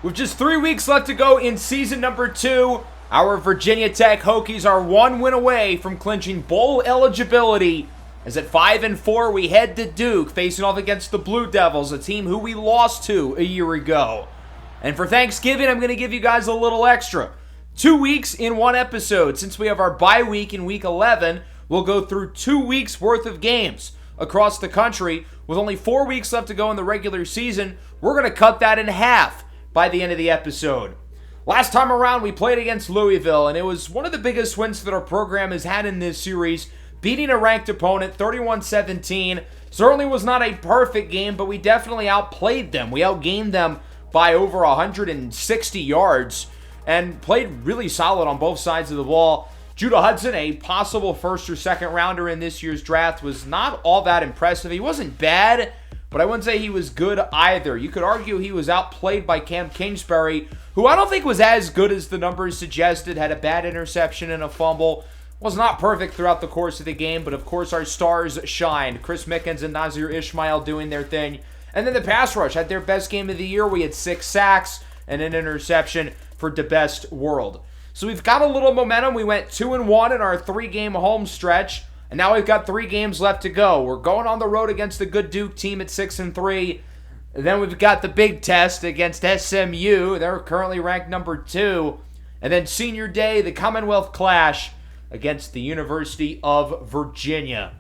With just 3 weeks left to go in season number 2, our Virginia Tech Hokies are 1 win away from clinching bowl eligibility. As at 5-4, we head to Duke, facing off against the Blue Devils, a team who we lost to a year ago. And for Thanksgiving, I'm going to give you guys a little extra. 2 weeks in 1 episode. Since we have our bye week in week 11, we'll go through 2 weeks worth of games across the country. With only 4 weeks left to go in the regular season, we're going to cut that in half by the end of the episode. Last time around, we played against Louisville, and it was one of the biggest wins that our program has had in this series, beating a ranked opponent 31-17. Certainly was not a perfect game, but we definitely outplayed them. We outgained them by over 160 yards and played really solid on both sides of the ball. Judah Hudson, a possible first or second rounder in this year's draft, was not all that impressive. He wasn't bad, but I wouldn't say he was good either. You could argue he was outplayed by Cam Kingsbury, who I don't think was as good as the numbers suggested, had a bad interception and a fumble. Was not perfect throughout the course of the game, but of course our stars shined. Chris Mickens and Nazir Ishmael doing their thing. And then the pass rush had their best game of the year. We had 6 sacks and an interception for DeBest World. So we've got a little momentum. We went 2-1 in our 3-game home stretch. And now we've got 3 games left to go. We're going on the road against a good Duke team at 6-3. And then we've got the big test against SMU. They're currently ranked number 2. And then senior day, the Commonwealth Clash against the University of Virginia.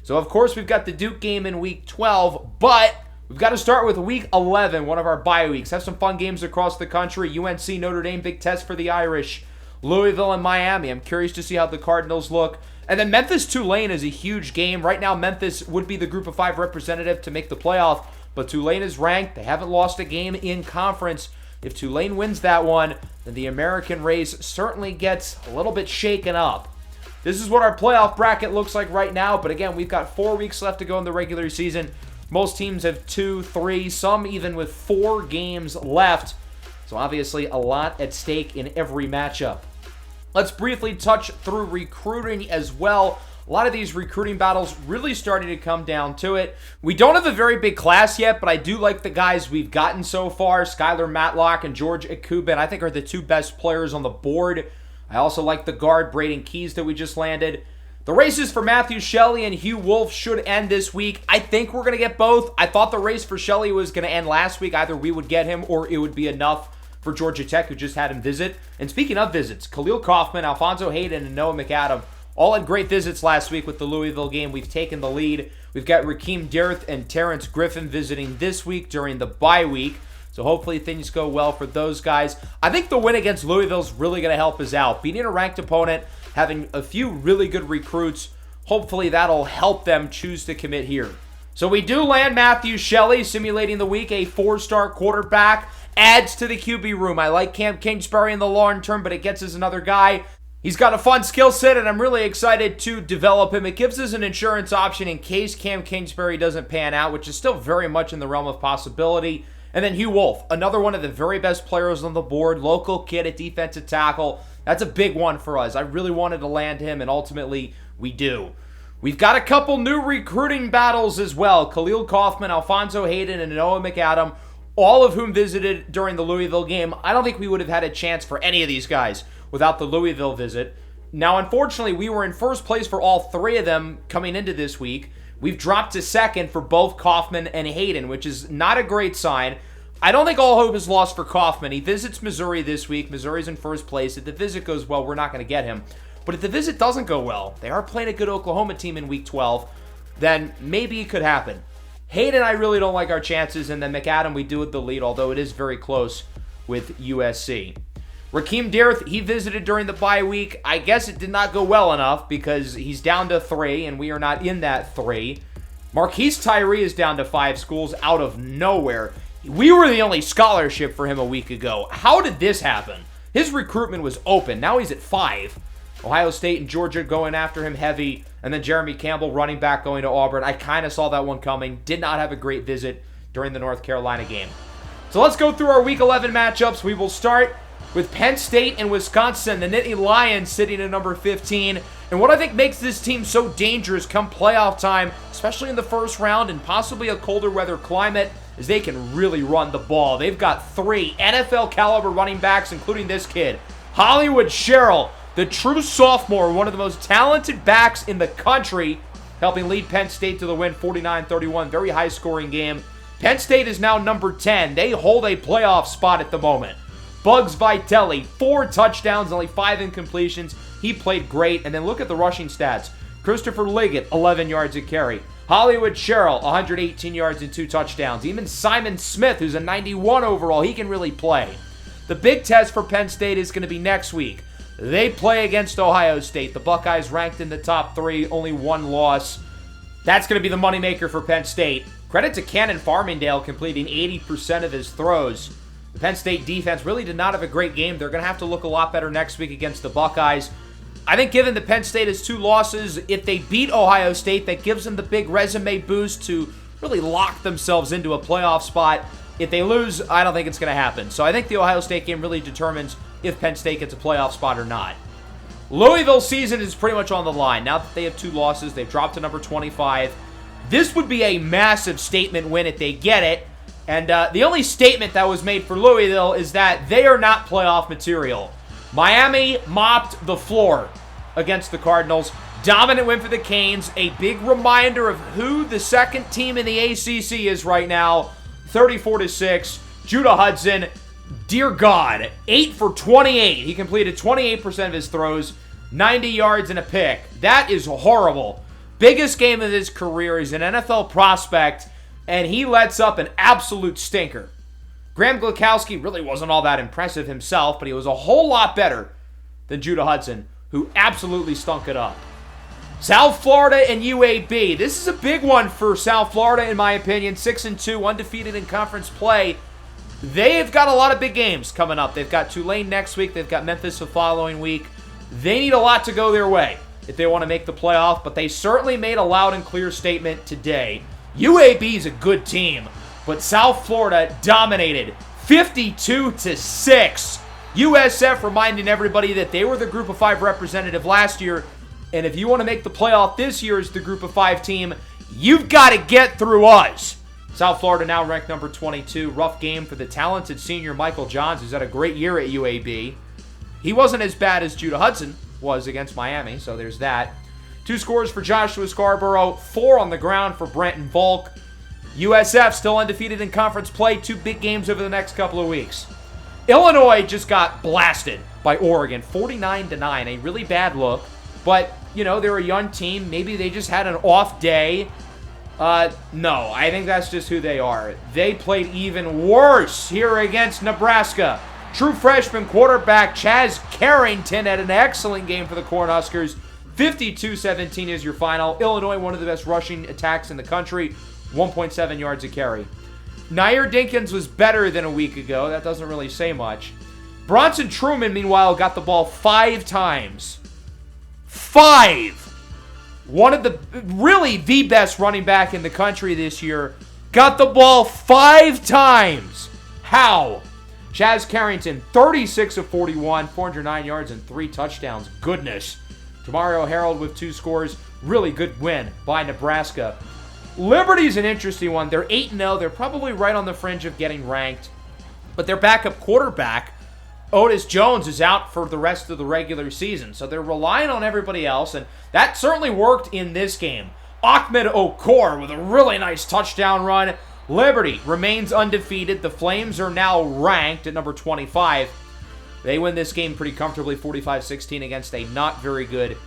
So, of course, we've got the Duke game in week 12. But we've got to start with week 11, one of our bye weeks. Have some fun games across the country. UNC, Notre Dame, big test for the Irish. Louisville and Miami. I'm curious to see how the Cardinals look. And then Memphis-Tulane is a huge game. Right now, Memphis would be the Group of 5 representative to make the playoff, but Tulane is ranked. They haven't lost a game in conference. If Tulane wins that one, then the American race certainly gets a little bit shaken up. This is what our playoff bracket looks like right now, but again, we've got 4 weeks left to go in the regular season. Most teams have 2, 3, some even with 4 games left. So obviously a lot at stake in every matchup. Let's briefly touch through recruiting as well. A lot of these recruiting battles really starting to come down to it. We don't have a very big class yet, but I do like the guys we've gotten so far. Skylar Matlock and George Ikuben, I think, are the 2 best players on the board. I also like the guard Braden Keys that we just landed. The races for Matthew Shelley and Hugh Wolf should end this week. I think we're going to get both. I thought the race for Shelley was going to end last week. Either we would get him or it would be enough for Georgia Tech, who just had him visit. And speaking of visits, Khalil Kaufman, Alfonso Hayden, and Noah McAdam all had great visits last week with the Louisville game. We've taken the lead. We've got Rakeem Dirth and Terrence Griffin visiting this week during the bye week. So hopefully things go well for those guys. I think the win against Louisville is really going to help us out. Beating a ranked opponent, having a few really good recruits, hopefully that'll help them choose to commit here. So we do land Matthew Shelley, simulating the week, a 4-star quarterback. Adds to the QB room. I like Cam Kingsbury in the long term, but it gets us another guy. He's got a fun skill set, and I'm really excited to develop him. It gives us an insurance option in case Cam Kingsbury doesn't pan out, which is still very much in the realm of possibility. And then Hugh Wolf, another one of the very best players on the board, local kid at defensive tackle. That's a big one for us. I really wanted to land him, and ultimately we do. We've got a couple new recruiting battles as well. Khalil Kaufman, Alfonso Hayden, and Noah McAdam, all of whom visited during the Louisville game. I don't think we would have had a chance for any of these guys without the Louisville visit. Now, unfortunately, we were in first place for all 3 of them coming into this week. We've dropped to second for both Kaufman and Hayden, which is not a great sign. I don't think all hope is lost for Kaufman. He visits Missouri this week. Missouri's in first place. If the visit goes well, we're not going to get him. But if the visit doesn't go well, they are playing a good Oklahoma team in week 12, then maybe it could happen. Hayden, I really don't like our chances, and then McAdam, we do with the lead, although it is very close with USC. Rakeem Dirth, he visited during the bye week. I guess it did not go well enough because he's down to 3, and we are not in that 3. Marquise Tyree is down to 5 schools out of nowhere. We were the only scholarship for him a week ago. How did this happen? His recruitment was open. Now he's at 5. Ohio State and Georgia going after him heavy. And then Jeremy Campbell, running back, going to Auburn. I kind of saw that one coming. Did not have a great visit during the North Carolina game. So let's go through our Week 11 matchups. We will start with Penn State and Wisconsin. The Nittany Lions sitting at number 15. And what I think makes this team so dangerous come playoff time, especially in the first round and possibly a colder weather climate, is they can really run the ball. They've got 3 NFL caliber running backs, including this kid, Hollywood Sherrill, the true sophomore, one of the most talented backs in the country, helping lead Penn State to the win 49-31. Very high-scoring game. Penn State is now number 10. They hold a playoff spot at the moment. Bugs Vitelli, 4 touchdowns, only 5 incompletions. He played great. And then look at the rushing stats. Christopher Liggett, 11 yards a carry. Hollywood Sherrill, 118 yards and 2 touchdowns. Even Simon Smith, who's a 91 overall, he can really play. The big test for Penn State is going to be next week. They play against Ohio State. The Buckeyes ranked in the top 3, only 1 loss. That's going to be the moneymaker for Penn State. Credit to Cannon Farmingdale completing 80% of his throws. The Penn State defense really did not have a great game. They're going to have to look a lot better next week against the Buckeyes. I think given that Penn State has 2 losses, if they beat Ohio State, that gives them the big resume boost to really lock themselves into a playoff spot. If they lose, I don't think it's going to happen. So I think the Ohio State game really determines if Penn State gets a playoff spot or not. Louisville's season is pretty much on the line. Now that they have 2 losses, they've dropped to number 25. This would be a massive statement win if they get it. And the only statement that was made for Louisville is that they are not playoff material. Miami mopped the floor against the Cardinals. Dominant win for the Canes. A big reminder of who the second team in the ACC is right now. 34-6. Judah Hudson, dear God, 8 for 28. He completed 28% of his throws, 90 yards and a pick. That is horrible. Biggest game of his career. He's an NFL prospect, and he lets up an absolute stinker. Graham Glikowski really wasn't all that impressive himself, but he was a whole lot better than Judah Hudson, who absolutely stunk it up. South Florida and UAB. This is a big one for South Florida, in my opinion. 6-2, undefeated in conference play. They've got a lot of big games coming up. They've got Tulane next week. They've got Memphis the following week. They need a lot to go their way if they want to make the playoff, but they certainly made a loud and clear statement today. UAB is a good team, but South Florida dominated 52-6. USF reminding everybody that they were the Group of 5 representative last year, and if you want to make the playoff this year as the Group of 5 team, you've got to get through us. South Florida now ranked number 22. Rough game for the talented senior Michael Johns, who's had a great year at UAB. He wasn't as bad as Judah Hudson was against Miami, so there's that. 2 scores for Joshua Scarborough, 4 on the ground for Brenton Volk. USF still undefeated in conference play. 2 big games over the next couple of weeks. Illinois just got blasted by Oregon, 49-9. A really bad look, but, you know, they're a young team. Maybe they just had an off day. No, I think that's just who they are. They played even worse here against Nebraska. True freshman quarterback Chaz Carrington had an excellent game for the Cornhuskers. 52-17 is your final. Illinois, one of the best rushing attacks in the country. 1.7 yards a carry. Nair Dinkins was better than a week ago. That doesn't really say much. Bronson Truman, meanwhile, got the ball 5 times. 5! One of the, really the best running back in the country this year. Got the ball 5 times. How? Chaz Carrington, 36 of 41, 409 yards and 3 touchdowns. Goodness. Tamario Harold with 2 scores. Really good win by Nebraska. Liberty's an interesting one. They're 8-0. They're probably right on the fringe of getting ranked. But their backup quarterback, Otis Jones, is out for the rest of the regular season. So they're relying on everybody else, and that certainly worked in this game. Ahmed Okor with a really nice touchdown run. Liberty remains undefeated. The Flames are now ranked at number 25. They win this game pretty comfortably, 45-16 against a not very good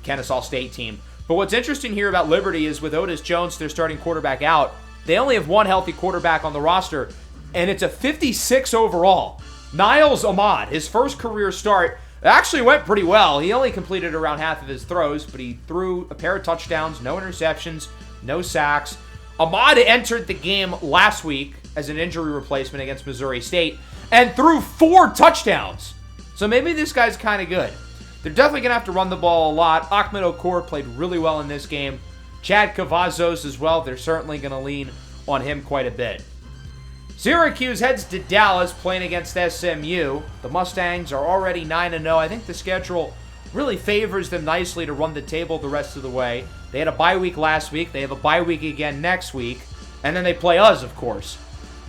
Kennesaw State team. But what's interesting here about Liberty is with Otis Jones, their starting quarterback, out, they only have one healthy quarterback on the roster, and it's a 56 overall. Niles Ahmad, his first career start, actually went pretty well. He only completed around half of his throws, but he threw a pair of touchdowns, no interceptions, no sacks. Ahmad entered the game last week as an injury replacement against Missouri State and threw 4 touchdowns. So maybe this guy's kind of good. They're definitely going to have to run the ball a lot. Ahmed Okor played really well in this game. Chad Cavazos as well. They're certainly going to lean on him quite a bit. Syracuse heads to Dallas playing against SMU. The Mustangs are already 9-0. I think the schedule really favors them nicely to run the table the rest of the way. They had a bye week last week. They have a bye week again next week. And then they play us, of course.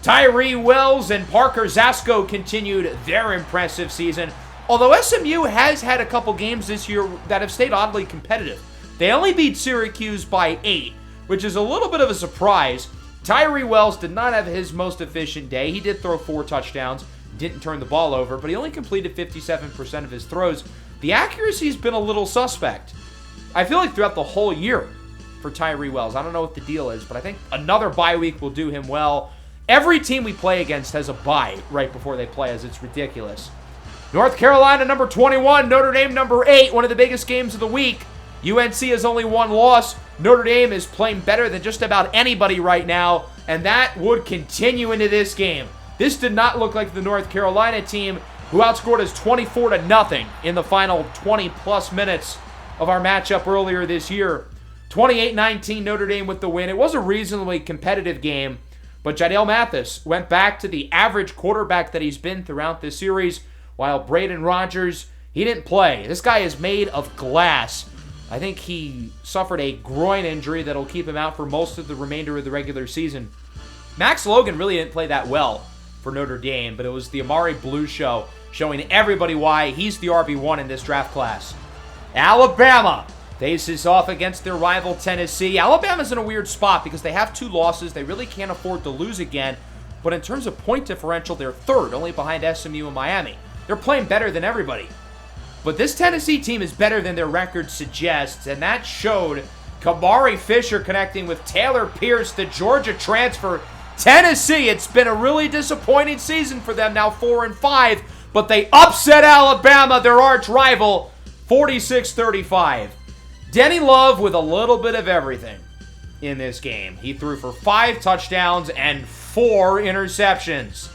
Tyree Wells and Parker Zasko continued their impressive season, although SMU has had a couple games this year that have stayed oddly competitive. They only beat Syracuse by 8, which is a little bit of a surprise. Tyree Wells did not have his most efficient day. He did throw 4 touchdowns, didn't turn the ball over, but he only completed 57% of his throws. The accuracy's been a little suspect. I feel like throughout the whole year for Tyree Wells. I don't know what the deal is, but I think another bye week will do him well. Every team we play against has a bye right before they play us. It's ridiculous. North Carolina, number 21. Notre Dame, number 8. One of the biggest games of the week. UNC has only 1 loss. Notre Dame is playing better than just about anybody right now, and that would continue into this game. This did not look like the North Carolina team who outscored us 24-0 in the final 20-plus minutes of our matchup earlier this year. 28-19 Notre Dame with the win. It was a reasonably competitive game, but Jadale Mathis went back to the average quarterback that he's been throughout this series, while Braden Rogers, he didn't play. This guy is made of glass. I think he suffered a groin injury that'll keep him out for most of the remainder of the regular season. Max Logan really didn't play that well for Notre Dame, but it was the Amari Blue show showing everybody why he's the RB1 in this draft class. Alabama faces off against their rival Tennessee. Alabama's in a weird spot because they have 2 losses. They really can't afford to lose again, but in terms of point differential, they're 3rd, only behind SMU and Miami. They're playing better than everybody. But this Tennessee team is better than their record suggests, and that showed. Kamari Fisher connecting with Taylor Pierce, the Georgia transfer. Tennessee, it's been a really disappointing season for them, now 4-5, but they upset Alabama, their arch rival, 46-35. Denny Love with a little bit of everything in this game. He threw for 5 touchdowns and 4 interceptions.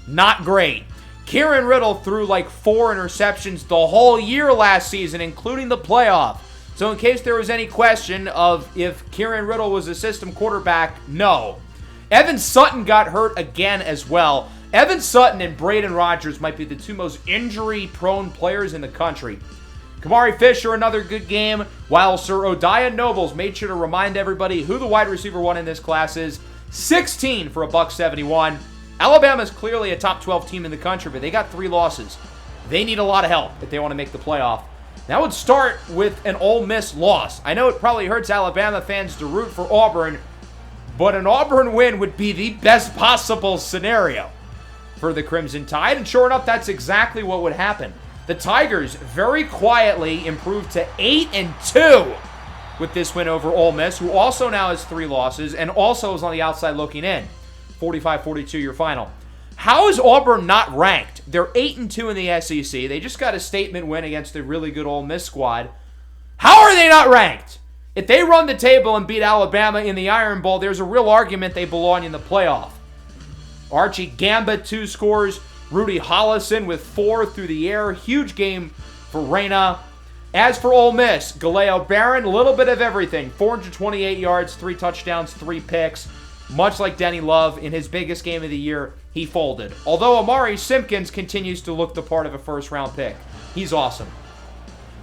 Not great. Kieran Riddle threw like 4 interceptions the whole year last season, including the playoff. So in case there was any question of if Kieran Riddle was a system quarterback, no. Evan Sutton got hurt again as well. Evan Sutton and Braden Rogers might be the 2 most injury-prone players in the country. Kamari Fisher, another good game, while Sir Odiah Nobles made sure to remind everybody who the wide receiver 1 in this class is. 16 for $171. Alabama's clearly a top 12 team in the country, but they got 3 losses. They need a lot of help if they want to make the playoff. That would start with an Ole Miss loss. I know it probably hurts Alabama fans to root for Auburn, but an Auburn win would be the best possible scenario for the Crimson Tide, and sure enough, that's exactly what would happen. The Tigers very quietly improved to 8-2 with this win over Ole Miss, who also now has 3 losses and also is on the outside looking in. 45-42 your final. How is Auburn not ranked? They're 8-2 in the SEC. They just got a statement win against a really good Ole Miss squad. How are they not ranked? If they run the table and beat Alabama in the Iron Bowl, there's a real argument they belong in the playoff. Archie Gambit, 2 scores. Rudy Hollison with 4 through the air. Huge game for Reyna. As for Ole Miss, Galeo Barron, a little bit of everything. 428 yards, 3 touchdowns, 3 picks. Much like Denny Love, in his biggest game of the year, he folded. Although Amari Simpkins continues to look the part of a first-round pick. He's awesome.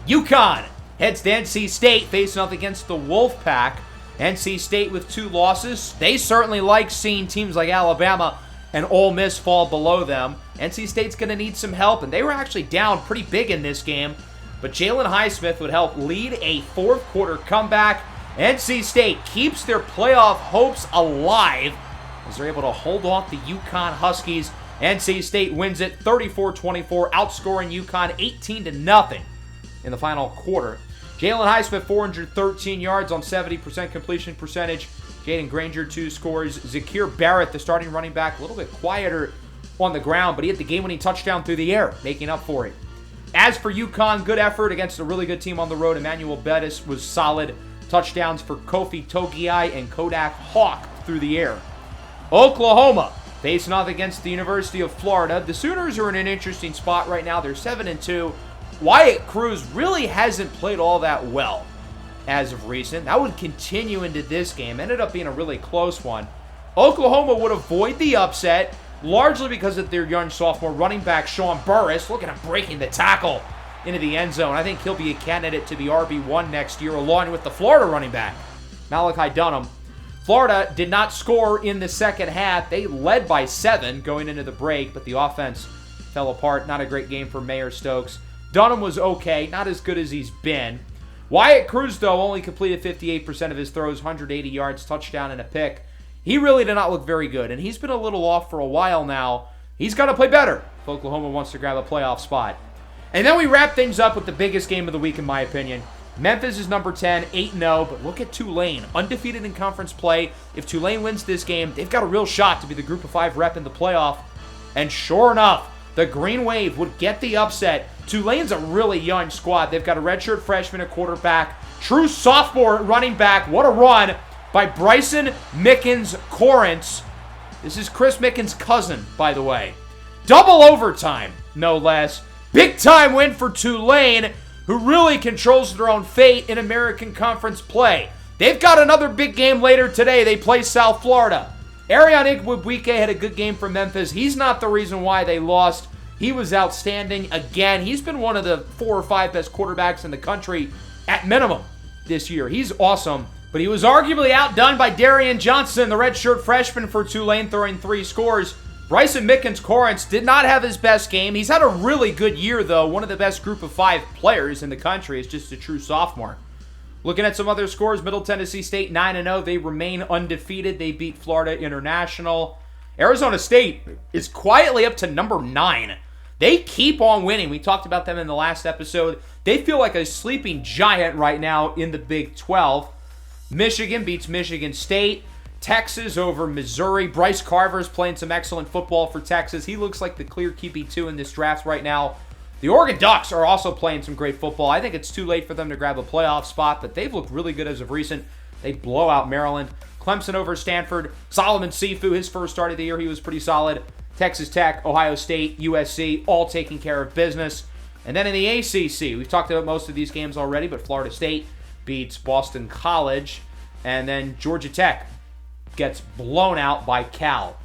UConn heads to NC State, facing off against the Wolfpack. NC State with 2 losses. They certainly like seeing teams like Alabama and Ole Miss fall below them. NC State's going to need some help, and they were actually down pretty big in this game. But Jalen Highsmith would help lead a 4th-quarter comeback. NC State keeps their playoff hopes alive as they're able to hold off the UConn Huskies. NC State wins it 34-24, outscoring UConn 18-0 in the final quarter. Jalen Highsmith, 413 yards on 70% completion percentage. Jaden Granger, 2 scores. Zakir Barrett, the starting running back, a little bit quieter on the ground, but he had the game-winning touchdown through the air, making up for it. As for UConn, good effort against a really good team on the road. Emmanuel Bettis was solid. Touchdowns for Kofi Togiai and Kodak Hawk through the air. Oklahoma facing off against the University of Florida. The Sooners are in an interesting spot right now. They're 7-2. Wyatt Cruz really hasn't played all that well as of recent. That would continue into this game. Ended up being a really close one. Oklahoma would avoid the upset, largely because of their young sophomore running back, Sean Burris. Look at him breaking the tackle into the end zone. I think he'll be a candidate to be RB1 next year, along with the Florida running back, Malachi Dunham. Florida did not score in the second half. They led by 7 going into the break, but the offense fell apart. Not a great game for Mayor Stokes. Dunham was okay, not as good as he's been. Wyatt Cruz, though, only completed 58% of his throws, 180 yards, touchdown, and a pick. He really did not look very good, and he's been a little off for a while now. He's got to play better if Oklahoma wants to grab a playoff spot. And then we wrap things up with the biggest game of the week, in my opinion. Memphis is number 10, 8-0, but look at Tulane, undefeated in conference play. If Tulane wins this game, they've got a real shot to be the Group of 5 rep in the playoff. And sure enough, the Green Wave would get the upset. Tulane's a really young squad. They've got a redshirt freshman at quarterback, true sophomore at running back. What a run by Bryson Mickens-Corrence. This is Chris Mickens' cousin, by the way. Double overtime, no less. Big time win for Tulane, who really controls their own fate in American Conference play. They've got another big game later today. They play South Florida. Arion Igwebuike had a good game for Memphis. He's not the reason why they lost. He was outstanding again. He's been one of the 4 or 5 best quarterbacks in the country at minimum this year. He's awesome. But he was arguably outdone by Darian Johnson, the redshirt freshman for Tulane, throwing 3 scores. Bryson Mickens-Corrence did not have his best game. He's had a really good year, though. One of the best Group of 5 players in the country. Is just a true sophomore. Looking at some other scores, Middle Tennessee State 9-0. They remain undefeated. They beat Florida International. Arizona State is quietly up to number 9. They keep on winning. We talked about them in the last episode. They feel like a sleeping giant right now in the Big 12. Michigan beats Michigan State. Texas over Missouri. Bryce Carver's playing some excellent football for Texas. He looks like the clear QB2 in this draft right now. The Oregon Ducks are also playing some great football. I think it's too late for them to grab a playoff spot, but they've looked really good as of recent. They blow out Maryland. Clemson over Stanford. Solomon Sifu, his first start of the year, he was pretty solid. Texas Tech, Ohio State, USC, all taking care of business. And then in the ACC, we've talked about most of these games already, but Florida State beats Boston College. And then Georgia Tech gets blown out by Cal.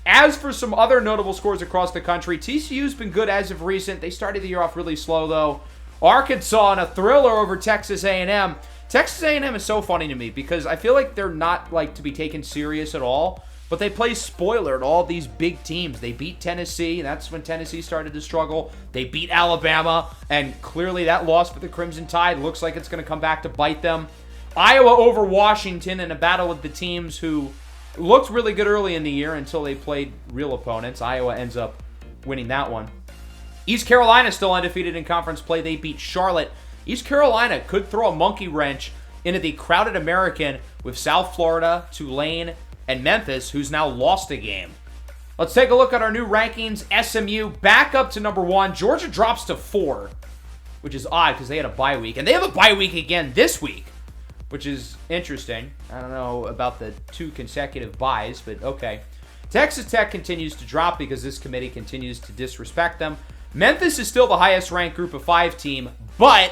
As for some other notable scores across the country, TCU's been good as of recent. They started the year off really slow, though. Arkansas in a thriller over Texas A&M. Texas A&M is so funny to me because I feel like they're not like to be taken serious at all, but they play spoiler at all these big teams. They beat Tennessee, and that's when Tennessee started to struggle. They beat Alabama, and clearly that loss for the Crimson Tide looks like it's going to come back to bite them. Iowa over Washington in a battle with the teams who looked really good early in the year until they played real opponents. Iowa ends up winning that one. East Carolina still undefeated in conference play. They beat Charlotte. East Carolina could throw a monkey wrench into the crowded American with South Florida, Tulane, and Memphis, who's now lost a game. Let's take a look at our new rankings. SMU back up to number 1. Georgia drops to 4, which is odd because they had a bye week. And they have a bye week again this week, which is interesting. I don't know about the 2 consecutive byes, but okay. Texas Tech continues to drop because this committee continues to disrespect them. Memphis is still the highest ranked Group of 5 team, but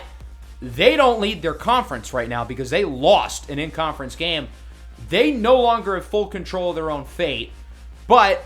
they don't lead their conference right now because they lost an in-conference game. They no longer have full control of their own fate, but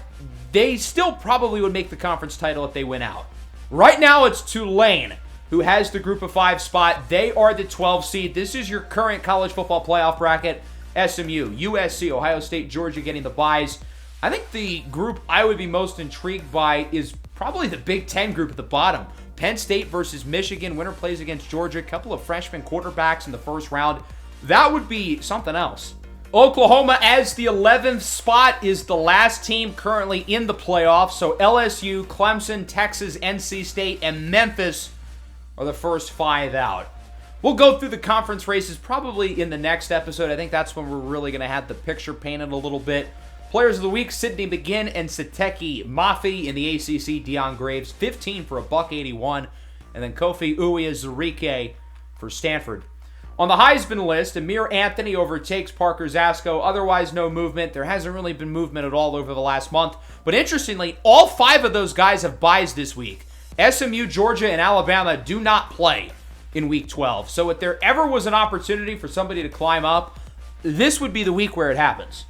they still probably would make the conference title if they win out. Right now, it's Tulane who has the Group of 5 spot. They are the 12 seed. This is your current college football playoff bracket. SMU, USC, Ohio State, Georgia getting the byes. I think the group I would be most intrigued by is probably the Big Ten group at the bottom. Penn State versus Michigan. Winner plays against Georgia. A couple of freshman quarterbacks in the first round. That would be something else. Oklahoma as the 11th spot is the last team currently in the playoffs. So LSU, Clemson, Texas, NC State, and Memphis are the first 5 out. We'll go through the conference races probably in the next episode. I think that's when we're really going to have the picture painted a little bit. Players of the week, Sidney McGinn and Sateki Mafi. In the ACC, Deion Graves, 15 for $181. And then Kofi Uwazurike for Stanford. On the Heisman list, Amir Anthony overtakes Parker Zasko. Otherwise, no movement. There hasn't really been movement at all over the last month. But interestingly, all 5 of those guys have byes this week. SMU, Georgia, and Alabama do not play in Week 12. So if there ever was an opportunity for somebody to climb up, this would be the week where it happens.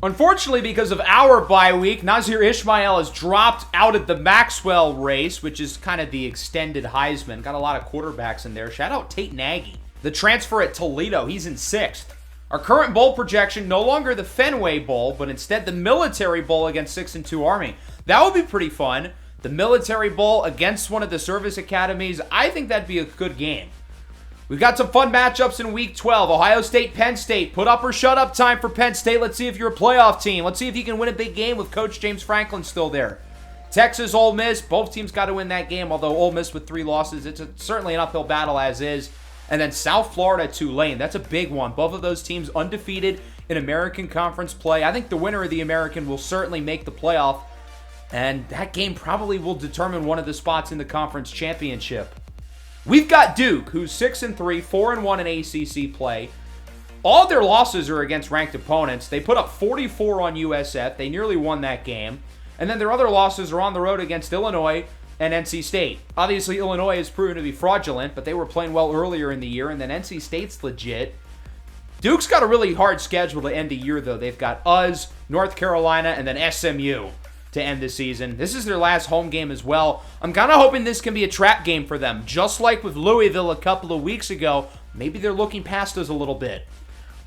Unfortunately, because of our bye week, Nazir Ismail has dropped out of the Maxwell race, which is kind of the extended Heisman. Got a lot of quarterbacks in there. Shout out Tate Nagy. The transfer at Toledo, he's in 6th. Our current bowl projection, no longer the Fenway Bowl, but instead the Military Bowl against 6-2 Army. That would be pretty fun. The Military Bowl against one of the service academies. I think that'd be a good game. We've got some fun matchups in Week 12. Ohio State, Penn State. Put up or shut up time for Penn State. Let's see if you're a playoff team. Let's see if you can win a big game with Coach James Franklin still there. Texas, Ole Miss. Both teams got to win that game, although Ole Miss with 3 losses. It's certainly an uphill battle as is. And then South Florida, Tulane. That's a big one. Both of those teams undefeated in American Conference play. I think the winner of the American will certainly make the playoff. And that game probably will determine one of the spots in the conference championship. We've got Duke, who's 6-3, 4-1 in ACC play. All their losses are against ranked opponents. They put up 44 on USF. They nearly won that game. And then their other losses are on the road against Illinois and NC State. Obviously, Illinois has proven to be fraudulent, but they were playing well earlier in the year, and then NC State's legit. Duke's got a really hard schedule to end the year, though. They've got US, North Carolina, and then SMU to end the season. This is their last home game as well. I'm kind of hoping this can be a trap game for them. Just like with Louisville a couple of weeks ago, maybe they're looking past us a little bit.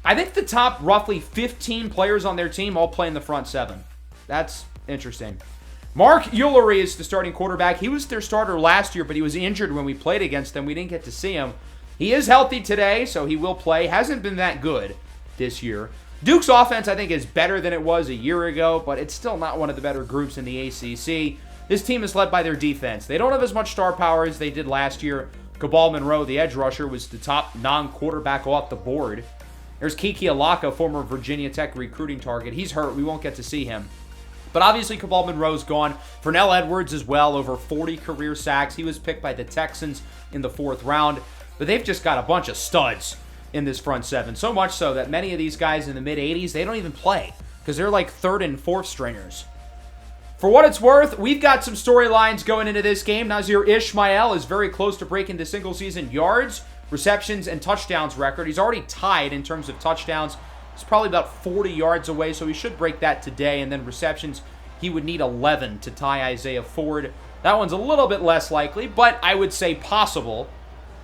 I think the top roughly 15 players on their team all play in the front 7. That's interesting. Mark Ullery is the starting quarterback. He was their starter last year, but he was injured when we played against them. We didn't get to see him. He is healthy today, so he will play. Hasn't been that good this year. Duke's offense, I think, is better than it was a year ago, but it's still not one of the better groups in the ACC. This team is led by their defense. They don't have as much star power as they did last year. Cabal Monroe, the edge rusher, was the top non-quarterback off the board. There's Kiki Alaka, former Virginia Tech recruiting target. He's hurt. We won't get to see him. But obviously, Cabal Monroe's gone. Fernell Edwards as well, over 40 career sacks. He was picked by the Texans in the 4th round. But they've just got a bunch of studs in this front 7. So much so that many of these guys in the mid-80s, they don't even play because they're like 3rd and 4th stringers. For what it's worth, we've got some storylines going into this game. Nazir Ismail is very close to breaking the single-season yards, receptions, and touchdowns record. He's already tied in terms of touchdowns. He's probably about 40 yards away, so he should break that today. And then receptions, he would need 11 to tie Isaiah Ford. That one's a little bit less likely, but I would say possible.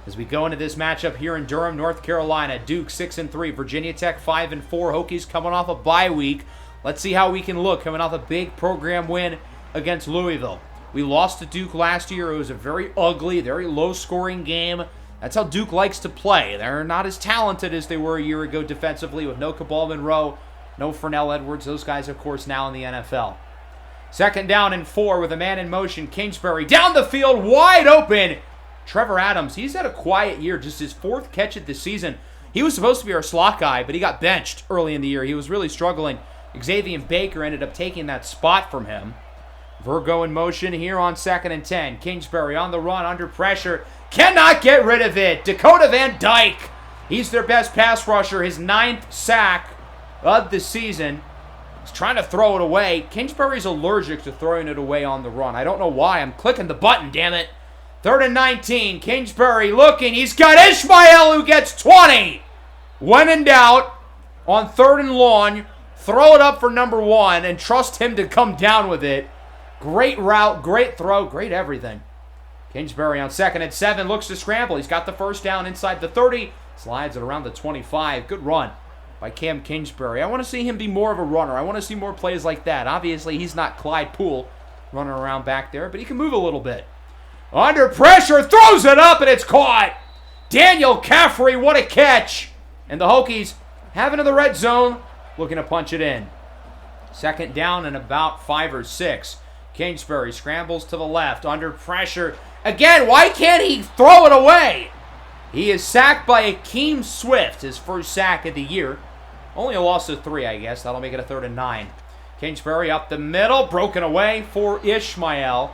As we go into this matchup here in Durham, North Carolina, Duke 6-3, Virginia Tech 5-4, Hokies coming off a bye week. Let's see how we can look coming off a big program win against Louisville. We lost to Duke last year. It was a very ugly, very low-scoring game. That's how Duke likes to play. They're not as talented as they were a year ago defensively with no Cabal Monroe, no Fernell Edwards. Those guys, of course, now in the NFL. 2nd down and 4 with a man in motion. Kingsbury down the field, wide open. Trevor Adams, he's had a quiet year, just his 4th catch of the season. He was supposed to be our slot guy, but he got benched early in the year. He was really struggling. Xavier Baker ended up taking that spot from him. Virgo in motion here on 2nd and 10. Kingsbury on the run, under pressure. Cannot get rid of it. Dakota Van Dyke. He's their best pass rusher. His 9th sack of the season. He's trying to throw it away. Kingsbury's allergic to throwing it away on the run. I don't know why. I'm clicking the button, damn it. 3rd and 19. Kingsbury looking. He's got Ishmael who gets 20. When in doubt, on 3rd and long, throw it up for number 1 and trust him to come down with it. Great route, great throw, great everything. Kingsbury on 2nd and 7 looks to scramble. He's got the 1st down inside the 30. Slides it around the 25. Good run by Cam Kingsbury. I want to see him be more of a runner. I want to see more plays like that. Obviously, he's not Clyde Poole running around back there, but he can move a little bit. Under pressure, throws it up, and it's caught. Daniel Caffrey, what a catch. And the Hokies have it in the red zone, looking to punch it in. 2nd down and about 5 or 6. Kingsbury scrambles to the left, under pressure. Again, why can't he throw it away? He is sacked by Akeem Swift, his 1st sack of the year. Only a loss of 3, I guess. That'll make it a 3rd and 9. Kingsbury up the middle, broken away for Ishmael.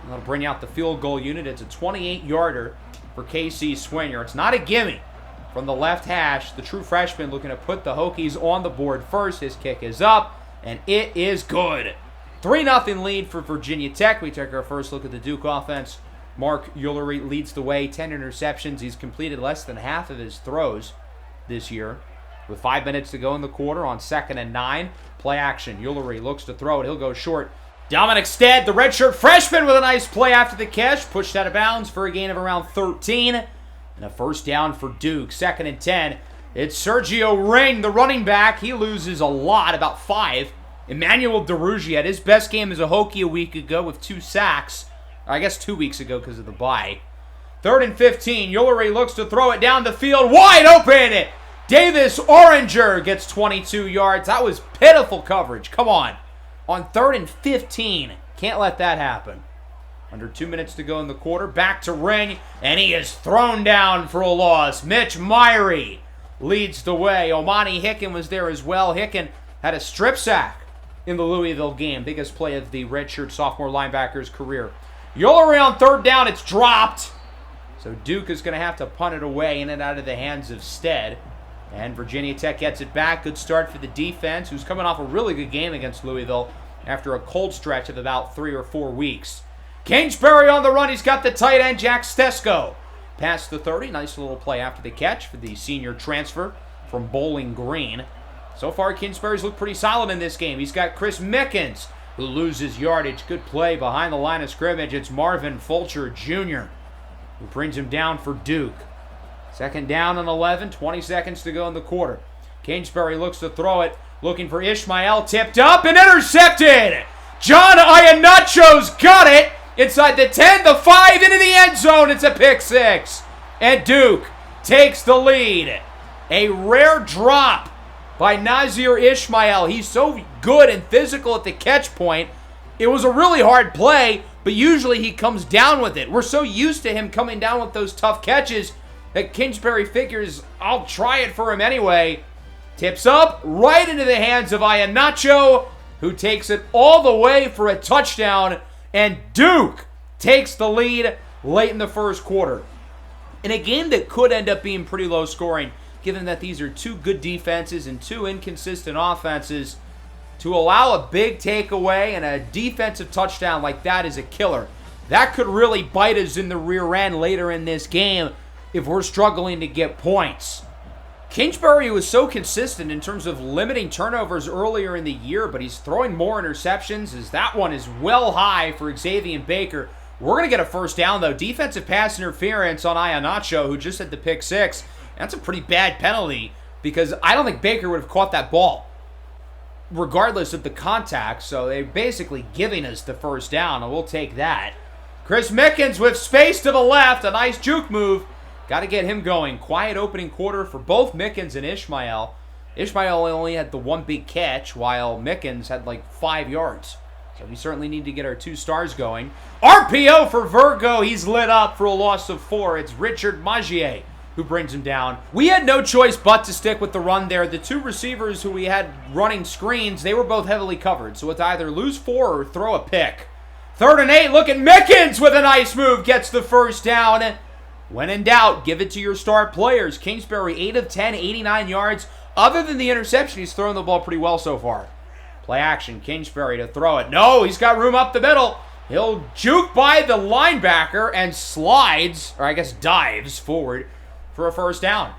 That'll bring out the field goal unit. It's a 28-yarder for KC Swinger. It's not a gimme from the left hash. The true freshman looking to put the Hokies on the board first. His kick is up, and it is good. 3-0 lead for Virginia Tech. We take our first look at the Duke offense. Mark Ullery leads the way, 10 interceptions. He's completed less than half of his throws this year. With 5 minutes to go in the quarter on 2nd and 9. Play action. Ullery looks to throw it. He'll go short. Dominic Stead, the redshirt freshman, with a nice play after the catch. Pushed out of bounds for a gain of around 13. And a 1st down for Duke. 2nd and 10. It's Sergio Ring, the running back. He loses a lot, about 5. Emmanuel DeRougy had his best game as a Hokie a week ago with 2 sacks. I guess 2 weeks ago because of the bye. 3rd and 15. Ullery looks to throw it down the field. Wide open! Davis Oranger gets 22 yards. That was pitiful coverage. Come on. On 3rd and 15. Can't let that happen. Under 2 minutes to go in the quarter. Back to Ring. And he is thrown down for a loss. Mitch Myrie leads the way. Omani Hicken was there as well. Hicken had a strip sack in the Louisville game. Biggest play of the redshirt sophomore linebacker's career. Ullery on 3rd down. It's dropped. So Duke is going to have to punt it away in and out of the hands of Stead. And Virginia Tech gets it back. Good start for the defense, who's coming off a really good game against Louisville after a cold stretch of about 3 or 4 weeks. Kingsbury on the run. He's got the tight end, Jack Stesko. Past the 30. Nice little play after the catch for the senior transfer from Bowling Green. So far, Kingsbury's looked pretty solid in this game. He's got Chris Mickens, who loses yardage. Good play behind the line of scrimmage. It's Marvin Fulcher Jr., who brings him down for Duke. 2nd down and 11, 20 seconds to go in the quarter. Kingsbury looks to throw it, looking for Ishmael, tipped up and intercepted! John Iannacho's got it! Inside the 10, the 5, into the end zone, it's a pick 6. And Duke takes the lead. A rare drop by Nazir Ishmael. He's so good and physical at the catch point. It was a really hard play, but usually he comes down with it. We're so used to him coming down with those tough catches that Kingsbury figures, I'll try it for him anyway. Tips up, right into the hands of Iannacho, who takes it all the way for a touchdown, and Duke takes the lead late in the first quarter. In a game that could end up being pretty low scoring, given that these are 2 good defenses and 2 inconsistent offenses, to allow a big takeaway and a defensive touchdown like that is a killer. That could really bite us in the rear end later in this game if we're struggling to get points. Kingsbury was so consistent in terms of limiting turnovers earlier in the year, but he's throwing more interceptions as that one is well high for Xavier Baker. We're going to get a 1st down, though. Defensive pass interference on Iannacho, who just had the pick 6. That's a pretty bad penalty because I don't think Baker would have caught that ball regardless of the contact, so they're basically giving us the 1st down, and we'll take that. Chris Mickens with space to the left, a nice juke move. Got to get him going. Quiet opening quarter for both Mickens and Ishmael. Ishmael only had the 1 big catch, while Mickens had like 5 yards. So we certainly need to get our 2 stars going. RPO for Virgo. He's lit up for a loss of 4. It's Richard Magier who brings him down. We had no choice but to stick with the run there. The 2 receivers who we had running screens, they were both heavily covered. So it's either lose 4 or throw a pick. 3rd and 8. Look at Mickens with a nice move. Gets the 1st down. When in doubt, give it to your star players. Kingsbury, 8 of 10, 89 yards. Other than the interception, he's thrown the ball pretty well so far. Play action, Kingsbury to throw it. No, he's got room up the middle. He'll juke by the linebacker and slides, or I guess dives forward for a 1st down.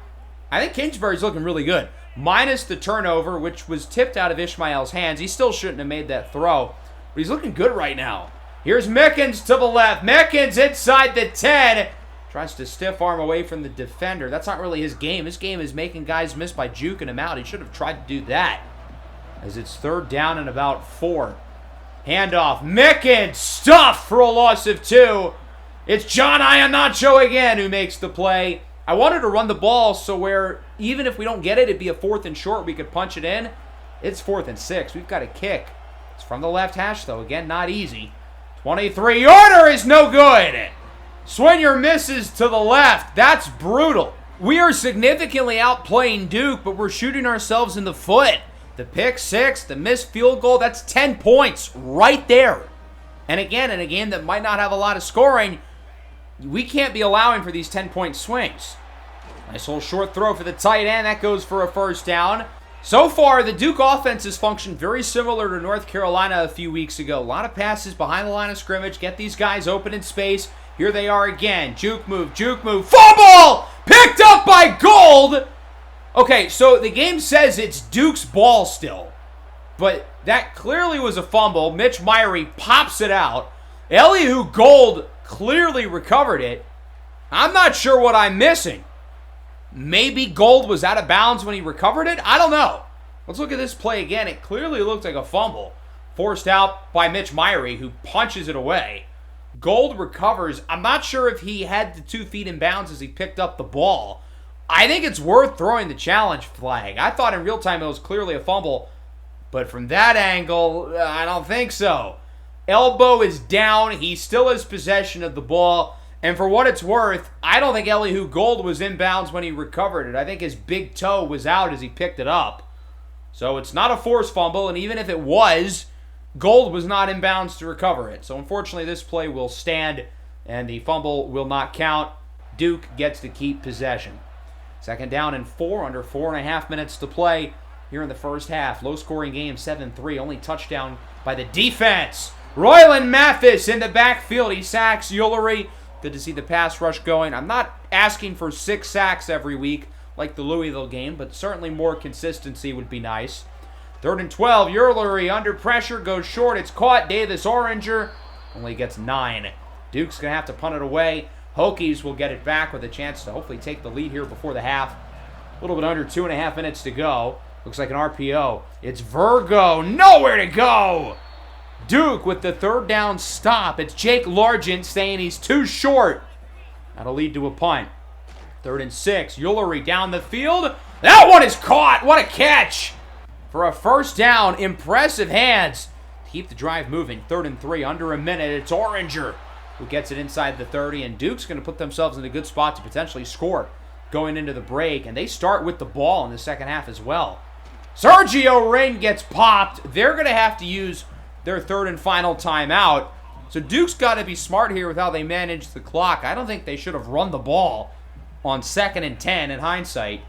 I think Kingsbury's looking really good. Minus the turnover, which was tipped out of Ishmael's hands. He still shouldn't have made that throw, but he's looking good right now. Here's Mickens to the left. Mickens inside the 10. Tries to stiff arm away from the defender. That's not really his game. His game is making guys miss by juking him out. He should have tried to do that. As it's 3rd down and about 4. Handoff. Mickens stuffed for a loss of 2. It's John Iannacho again who makes the play. I wanted to run the ball so where even if we don't get it, it'd be a 4th and short. We could punch it in. It's 4th and 6. We've got a kick. It's from the left hash, though. Again, not easy. 23-yarder is no good. Swinyer misses to the left. That's brutal. We are significantly outplaying Duke, but we're shooting ourselves in the foot. The pick 6, the missed field goal, that's 10 points right there. And again, in a game that might not have a lot of scoring, we can't be allowing for these 10-point swings. Nice little short throw for the tight end. That goes for a 1st down. So far, the Duke offense has functioned very similar to North Carolina a few weeks ago. A lot of passes behind the line of scrimmage, get these guys open in space. Here they are again. Juke move, fumble! Picked up by Gold! Okay, so the game says it's Duke's ball still. But that clearly was a fumble. Mitch Myrie pops it out. Elihu Gold clearly recovered it. I'm not sure what I'm missing. Maybe Gold was out of bounds when he recovered it? I don't know. Let's look at this play again. It clearly looked like a fumble. Forced out by Mitch Myrie, who punches it away. Gold recovers. I'm not sure if he had the 2 feet in bounds as he picked up the ball. I think it's worth throwing the challenge flag. I thought in real time it was clearly a fumble, but from that angle, I don't think so. Elbow is down. He still has possession of the ball. And for what it's worth, I don't think Elihu Gold was in bounds when he recovered it. I think his big toe was out as he picked it up. So it's not a forced fumble, and even if it was, Gold was not in bounds to recover it. So unfortunately, this play will stand, and the fumble will not count. Duke gets to keep possession. 2nd down and 4, under 4.5 minutes to play here in the first half. Low-scoring game, 7-3. Only touchdown by the defense. Royland Mathis in the backfield. He sacks Ullery. Good to see the pass rush going. I'm not asking for 6 sacks every week like the Louisville game, but certainly more consistency would be nice. 3rd and 12. Ullery under pressure, goes short. It's caught. Davis Oranger only gets 9. Duke's going to have to punt it away. Hokies will get it back with a chance to hopefully take the lead here before the half. A little bit under 2.5 minutes to go. Looks like an RPO. It's Virgo. Nowhere to go. Duke with the 3rd down stop. It's Jake Largent saying he's too short. That'll lead to a punt. 3rd and 6. Ullery down the field. That one is caught. What a catch. For a 1st down. Impressive hands to keep the drive moving. 3rd and 3. Under a minute. It's Oranger who gets it inside the 30. And Duke's going to put themselves in a good spot to potentially score going into the break. And they start with the ball in the second half as well. Sergio Ring gets popped. They're going to have to use their 3rd and final timeout. So Duke's got to be smart here with how they manage the clock. I don't think they should have run the ball on 2nd and 10 in hindsight.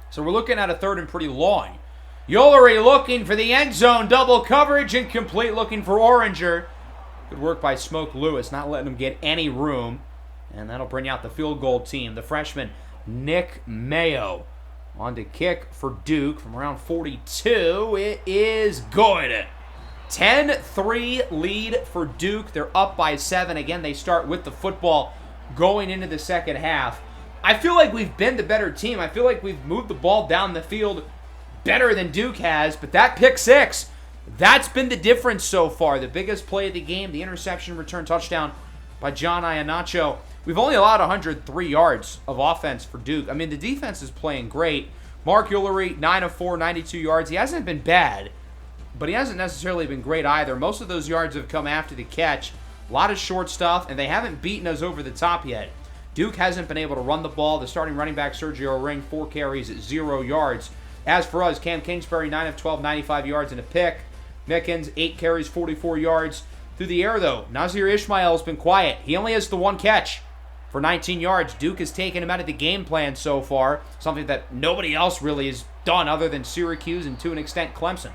So we're looking at a 3rd and pretty long. Ullery looking for the end zone. Double coverage, incomplete, looking for Oranger. Good work by Smoke Lewis, not letting him get any room. And that'll bring out the field goal team. The freshman, Nick Mayo, on to kick for Duke from around 42. It is good. 10-3 lead for Duke. They're up by 7. Again, they start with the football going into the second half. I feel like we've been the better team. I feel like we've moved the ball down the field better than Duke has. But that pick 6, that's been the difference so far. The biggest play of the game, the interception return touchdown by John Iannaccio. We've only allowed 103 yards of offense for Duke. I mean, the defense is playing great. Mark Ullery, 9 of 4, 92 yards. He hasn't been bad, but he hasn't necessarily been great either. Most of those yards have come after the catch. A lot of short stuff, and they haven't beaten us over the top yet. Duke hasn't been able to run the ball. The starting running back, Sergio Ring, 4 carries at 0 yards. As for us, Cam Kingsbury, 9 of 12, 95 yards and a pick. Mickens, 8 carries, 44 yards. Through the air, though, Nazir Ishmael has been quiet. He only has the 1 catch for 19 yards. Duke has taken him out of the game plan so far, something that nobody else really has done other than Syracuse and to an extent Clemson.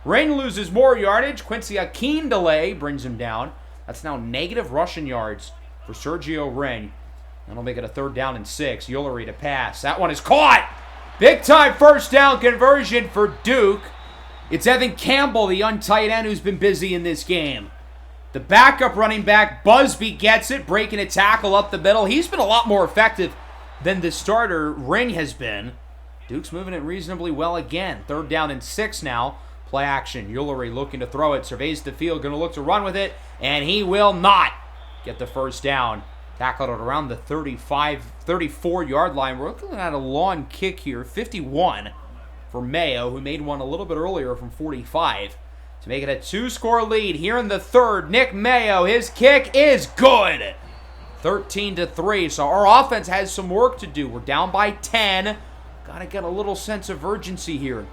Ring loses more yardage. Quincy Akindele brings him down. That's now negative rushing yards for Sergio Ring. That'll make it a 3rd down and 6. Ullery to pass. That one is caught. Big time 1st down conversion for Duke. It's Evan Campbell, the untight end, who's been busy in this game. The backup running back, Busby, gets it, breaking a tackle up the middle. He's been a lot more effective than the starter, Ring, has been. Duke's moving it reasonably well again. 3rd down and 6 now. Play action. Ullery looking to throw it. Surveys the field. Going to look to run with it. And he will not get the 1st down. Tackled at around the 34-yard line. We're looking at a long kick here. 51 for Mayo, who made one a little bit earlier from 45. To make it a 2-score lead here in the 3rd. Nick Mayo, his kick is good. 13-3. So our offense has some work to do. We're down by 10. Got to get a little sense of urgency here.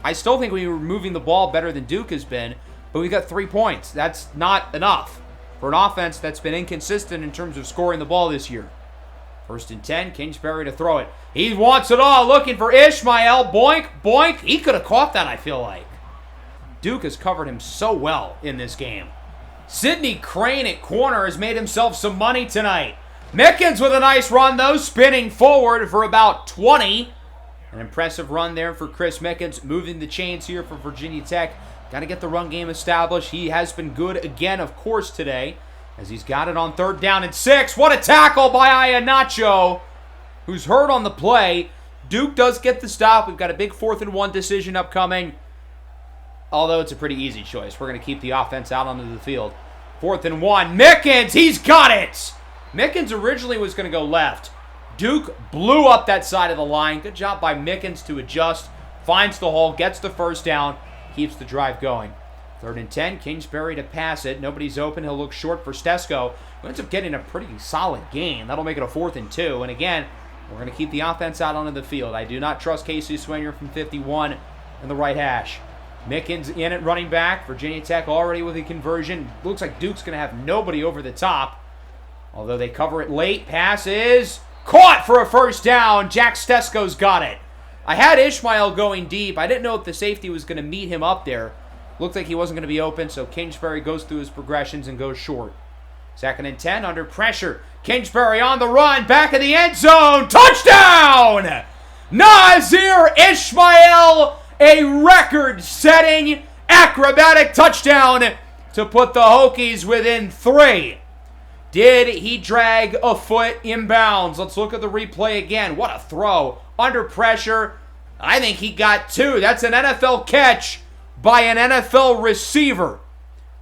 I still think we were moving the ball better than Duke has been, but we got 3 points. That's not enough for an offense that's been inconsistent in terms of scoring the ball this year. 1st and 10, Kingsbury to throw it. He wants it all, looking for Ishmael. Boink, boink. He could have caught that, I feel like. Duke has covered him so well in this game. Sidney Crane at corner has made himself some money tonight. Mickens with a nice run, though, spinning forward for about 20. An impressive run there for Chris Mickens, moving the chains here for Virginia Tech. Got to get the run game established. He has been good again, of course, today, as he's got it on 3rd down and 6. What a tackle by Iannaccio. who's hurt on the play. Duke does get the stop. We've got a big 4th-and-1 decision upcoming, although it's a pretty easy choice. We're going to keep the offense out onto the field. 4th-and-1. Mickens, he's got it! Mickens originally was going to go left. Duke blew up that side of the line. Good job by Mickens to adjust. Finds the hole, gets the first down, keeps the drive going. 3rd-and-10. Kingsbury to pass it. Nobody's open. He'll look short for Stesko, who ends up getting a pretty solid gain. That'll make it a 4th-and-2. And again, we're going to keep the offense out onto the field. I do not trust Casey Swinger from 51 in the right hash. Mickens in at running back. Virginia Tech already with a conversion. Looks like Duke's going to have nobody over the top, although they cover it late. Pass is caught for a first down. Jack Stesko's got it. I had Ishmael going deep. I didn't know if the safety was going to meet him up there. Looked like he wasn't going to be open, so Kingsbury goes through his progressions and goes short. 2nd-and-10, under pressure. Kingsbury on the run, back of the end zone. Touchdown! Nazir Ishmael, a record-setting acrobatic touchdown to put the Hokies within 3. Did he drag a foot inbounds? Let's look at the replay again. What a throw. Under pressure. I think he got 2. That's an NFL catch by an NFL receiver.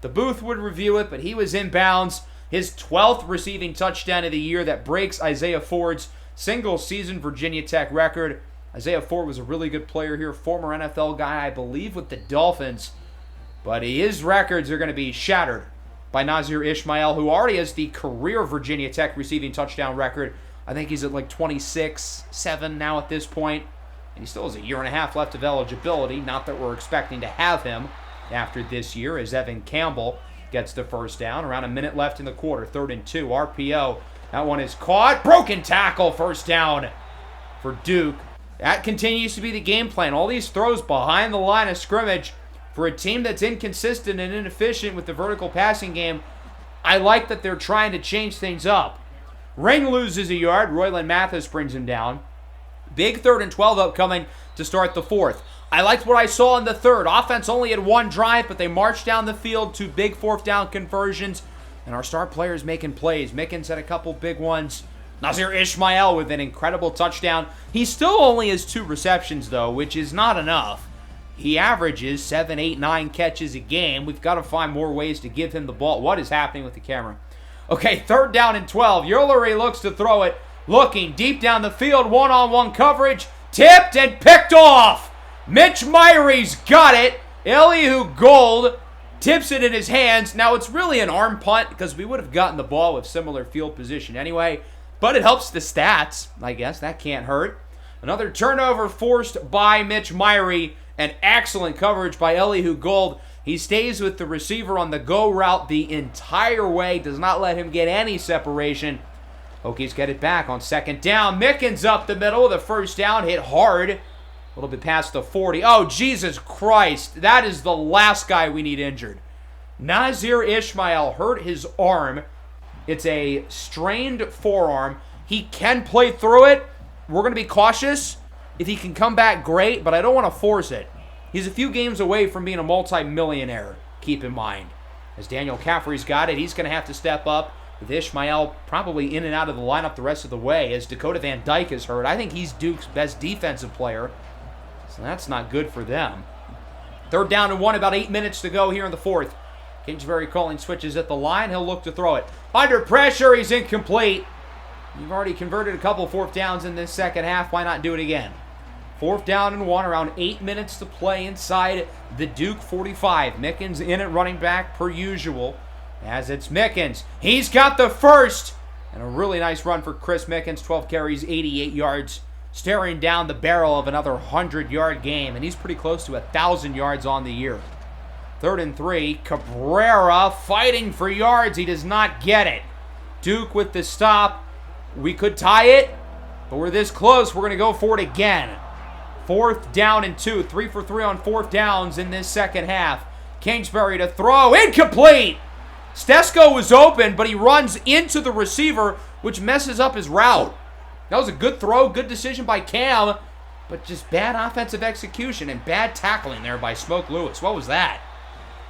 The booth would review it, but he was inbounds. His 12th receiving touchdown of the year that breaks Isaiah Ford's single-season Virginia Tech record. Isaiah Ford was a really good player here, former NFL guy, I believe, with the Dolphins. But his records are going to be shattered by Nazir Ishmael, who already has the career Virginia Tech receiving touchdown record. I think he's at like 26-7 now at this point. And he still has a year and a half left of eligibility. Not that we're expecting to have him after this year, as Evan Campbell gets the first down. Around a minute left in the quarter. 3rd-and-2. RPO. That one is caught. Broken tackle. First down for Duke. That continues to be the game plan. All these throws behind the line of scrimmage for a team that's inconsistent and inefficient with the vertical passing game. I like that they're trying to change things up. Ring loses a yard. Royland Mathis brings him down. Big 3rd-and-12 upcoming to start the 4th. I liked what I saw in the 3rd. Offense only had 1 drive, but they marched down the field, 2 big 4th down conversions, and our star players making plays. Mickens had a couple big ones. Nazir Ishmael with an incredible touchdown. He still only has 2 receptions, though, which is not enough. He averages 7, 8, 9 catches a game. We've got to find more ways to give him the ball. What is happening with the camera? Okay, 3rd down and 12. Yullery looks to throw it. Looking deep down the field, one-on-one coverage. Tipped and picked off. Mitch Myrie's got it. Elihu Gold tips it in his hands. Now, it's really an arm punt because we would have gotten the ball with similar field position anyway. But it helps the stats, I guess. That can't hurt. Another turnover forced by Mitch Myrie. And excellent coverage by Elihu Gold. He stays with the receiver on the go route the entire way. Does not let him get any separation. Hokies get it back on 2nd down. Mickens up the middle with a first down. Hit hard. A little bit past the 40. Oh, Jesus Christ. That is the last guy we need injured. Nazir Ishmael hurt his arm. It's a strained forearm. He can play through it. We're going to be cautious. If he can come back, great, but I don't want to force it. He's a few games away from being a multi-millionaire, keep in mind. As Daniel Caffrey's got it, he's going to have to step up, with Ishmael probably in and out of the lineup the rest of the way, as Dakota Van Dyke is hurt. I think he's Duke's best defensive player, so that's not good for them. 3rd down and 1, about 8 minutes to go here in the 4th. Kingsbury calling switches at the line. He'll look to throw it. Under pressure, he's incomplete. You've already converted a couple 4th downs in this second half. Why not do it again? 4th down and 1, around 8 minutes to play inside the Duke 45. Mickens in at running back per usual, as it's Mickens. He's got the first, and a really nice run for Chris Mickens. 12 carries, 88 yards, staring down the barrel of another 100-yard game, and he's pretty close to 1,000 yards on the year. 3rd and 3, Cabrera fighting for yards. He does not get it. Duke with the stop. We could tie it, but we're this close. We're going to go for it again. 4th down and 2. 3 for 3 on 4th downs in this second half. Kingsbury to throw. Incomplete! Stesko was open, but he runs into the receiver, which messes up his route. That was a good throw, good decision by Cam, but just bad offensive execution and bad tackling there by Smoke Lewis. What was that?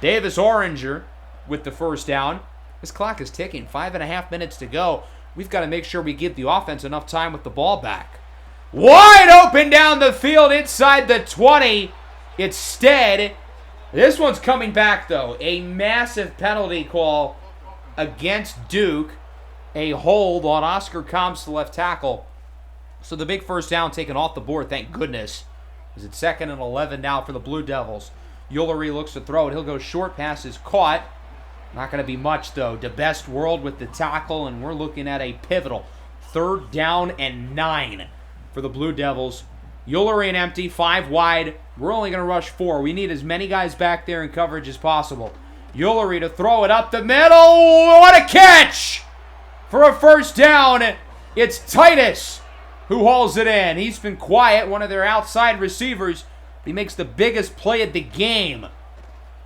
Davis Oranger with the first down. This clock is ticking. 5.5 minutes to go. we've got to make sure we give the offense enough time with the ball back. Wide open down the field inside the 20. Instead, this one's coming back, though. A massive penalty call against Duke. A hold on Oscar Combs, the left tackle. So the big first down taken off the board, thank goodness. Is it 2nd and 11 now for the Blue Devils? Ullery looks to throw it. He'll go short. Pass is caught. Not going to be much, though. The best world with the tackle, and we're looking at a pivotal 3rd down and 9 for the Blue Devils. Ullery and empty, 5 wide. We're only going to rush 4. We need as many guys back there in coverage as possible. Ullery to throw it up the middle. What a catch! For a first down, it's Titus who hauls it in. He's been quiet, one of their outside receivers. He makes the biggest play of the game.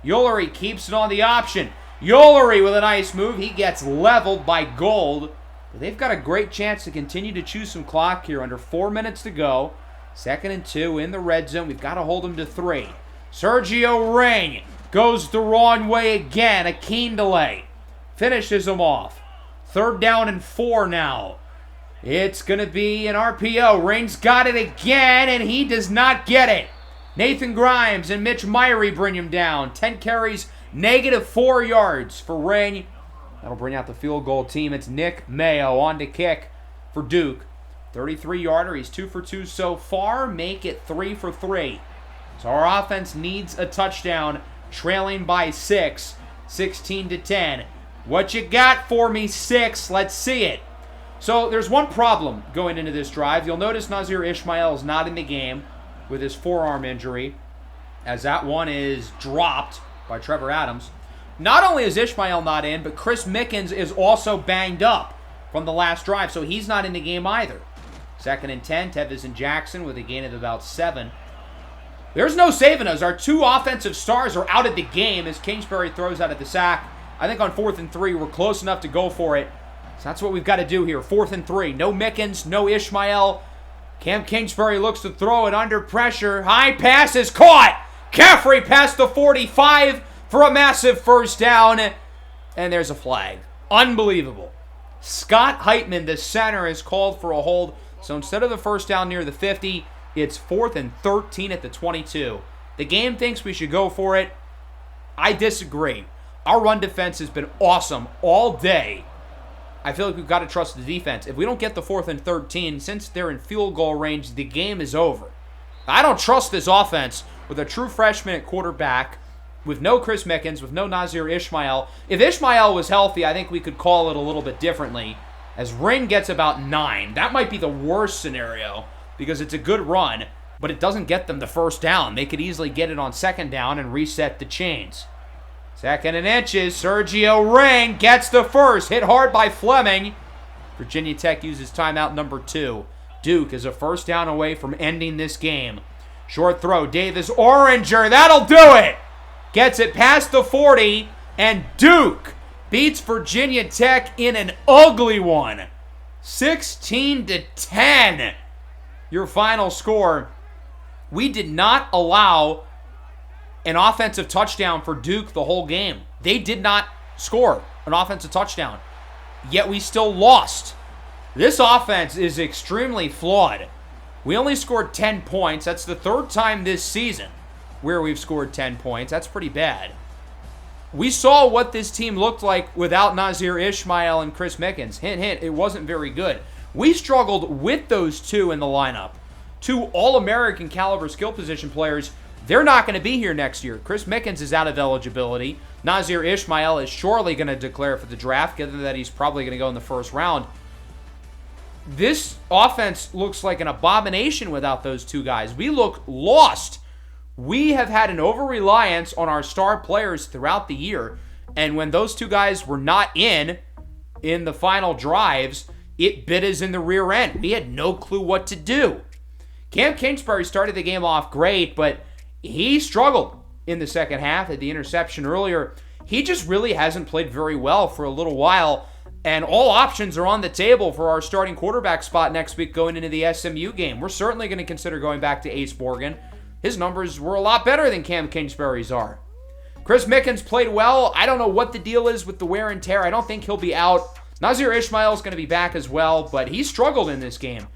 Ullery keeps it on the option. Ullery with a nice move. He gets leveled by Gold. But they've got a great chance to continue to chew some clock here. Under 4 minutes to go. 2nd and 2 in the red zone. We've got to hold them to 3. Sergio Ring goes the wrong way again. A keen delay. Finishes him off. 3rd down and 4 now. It's going to be an RPO. Ring's got it again, and he does not get it. Nathan Grimes and Mitch Myrie bring him down. 10 carries, -4 yards for Ring. That'll bring out the field goal team. It's Nick Mayo on to kick for Duke. 33-yarder. He's 2 for 2 so far. Make it 3 for 3. So our offense needs a touchdown, trailing by 6, 16-10. What you got for me, 6? Let's see it. So there's one problem going into this drive. You'll notice Nazir Ishmael is not in the game with his forearm injury, as that one is dropped by Trevor Adams. Not only is Ishmael not in, but Chris Mickens is also banged up from the last drive, so he's not in the game either. 2nd and 10, Tevis and Jackson with a gain of about 7. There's no saving us. Our 2 offensive stars are out of the game as Kingsbury throws out of the sack. I think on 4th and 3, we're close enough to go for it. So that's what we've got to do here. 4th and 3. No Mickens, no Ishmael. Cam Kingsbury looks to throw it under pressure. High pass is caught. Caffrey past the 45 for a massive first down. And there's a flag. Unbelievable. Scott Heitman, the center, is called for a hold. So instead of the first down near the 50, it's 4th and 13 at the 22. The game thinks we should go for it. I disagree. Our run defense has been awesome all day. I feel like we've got to trust the defense. If we don't get the 4th and 13, since they're in field goal range, the game is over. I don't trust this offense with a true freshman at quarterback, with no Chris Mickens, with no Nazir Ishmael. If Ishmael was healthy, I think we could call it a little bit differently. As Ring gets about 9, that might be the worst scenario because it's a good run, but it doesn't get them the first down. They could easily get it on 2nd down and reset the chains. 2nd and inches, Sergio Ring gets the first. Hit hard by Fleming. Virginia Tech uses timeout number 2. Duke is a first down away from ending this game. Short throw, Davis Oranger, that'll do it! Gets it past the 40, and Duke beats Virginia Tech in an ugly one. 16-10, your final score. We did not allow an offensive touchdown for Duke the whole game. They did not score an offensive touchdown, yet we still lost. This offense is extremely flawed. We only scored 10 points. That's the 3rd time this season where we've scored 10 points. That's pretty bad. We saw what this team looked like without Nazir Ishmael and Chris Mickens. Hint, hint, it wasn't very good. We struggled with those 2 in the lineup. 2 All-American caliber skill position players. They're not going to be here next year. Chris Mickens is out of eligibility. Nazir Ishmael is surely going to declare for the draft, given that he's probably going to go in the first round. This offense looks like an abomination without those 2 guys. We look lost. We have had an over-reliance on our star players throughout the year, and when those 2 guys were not in the final drives, it bit us in the rear end. We had no clue what to do. Cam Kingsbury started the game off great, but he struggled in the second half at the interception earlier. He just really hasn't played very well for a little while, and all options are on the table for our starting quarterback spot next week going into the SMU game. We're certainly going to consider going back to Ace Morgan. His numbers were a lot better than Cam Kingsbury's are. Chris Mickens played well. I don't know what the deal is with the wear and tear. I don't think he'll be out Nazir Ismail is going to be back as well, but he struggled in this game.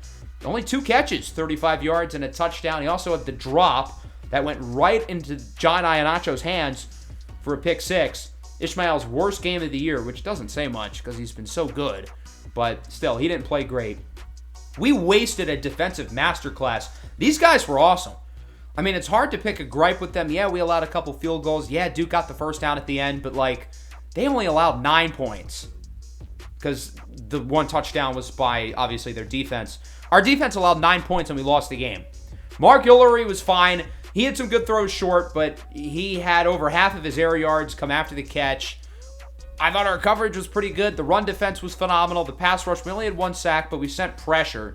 Only 2 catches, 35 yards and a touchdown. He also had the drop that went right into John Iannacho's hands for a pick 6. Ishmael's worst game of the year, which doesn't say much because he's been so good. But still, he didn't play great. We wasted a defensive masterclass. These guys were awesome. I mean, it's hard to pick a gripe with them. Yeah, we allowed a couple field goals. Yeah, Duke got the first down at the end, but they only allowed 9 points because the 1 touchdown was by, obviously, their defense. Our defense allowed 9 points and we lost the game. Mark Guillory was fine. He had some good throws short, but he had over half of his air yards come after the catch. I thought our coverage was pretty good. The run defense was phenomenal. The pass rush, we only had 1 sack, but we sent pressure.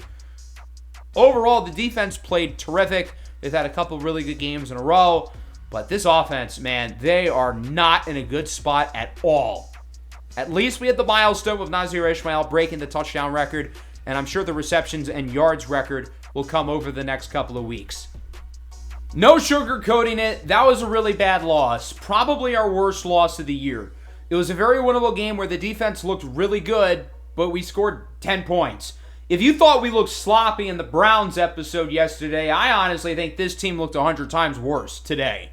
Overall, the defense played terrific. They've had a couple really good games in a row. But this offense, man, they are not in a good spot at all. At least we had the milestone with Nazir Ismail breaking the touchdown record, and I'm sure the receptions and yards record will come over the next couple of weeks. No sugarcoating it. That was a really bad loss. Probably our worst loss of the year. It was a very winnable game where the defense looked really good, but we scored 10 points. If you thought we looked sloppy in the Browns episode yesterday, I honestly think this team looked 100 times worse today.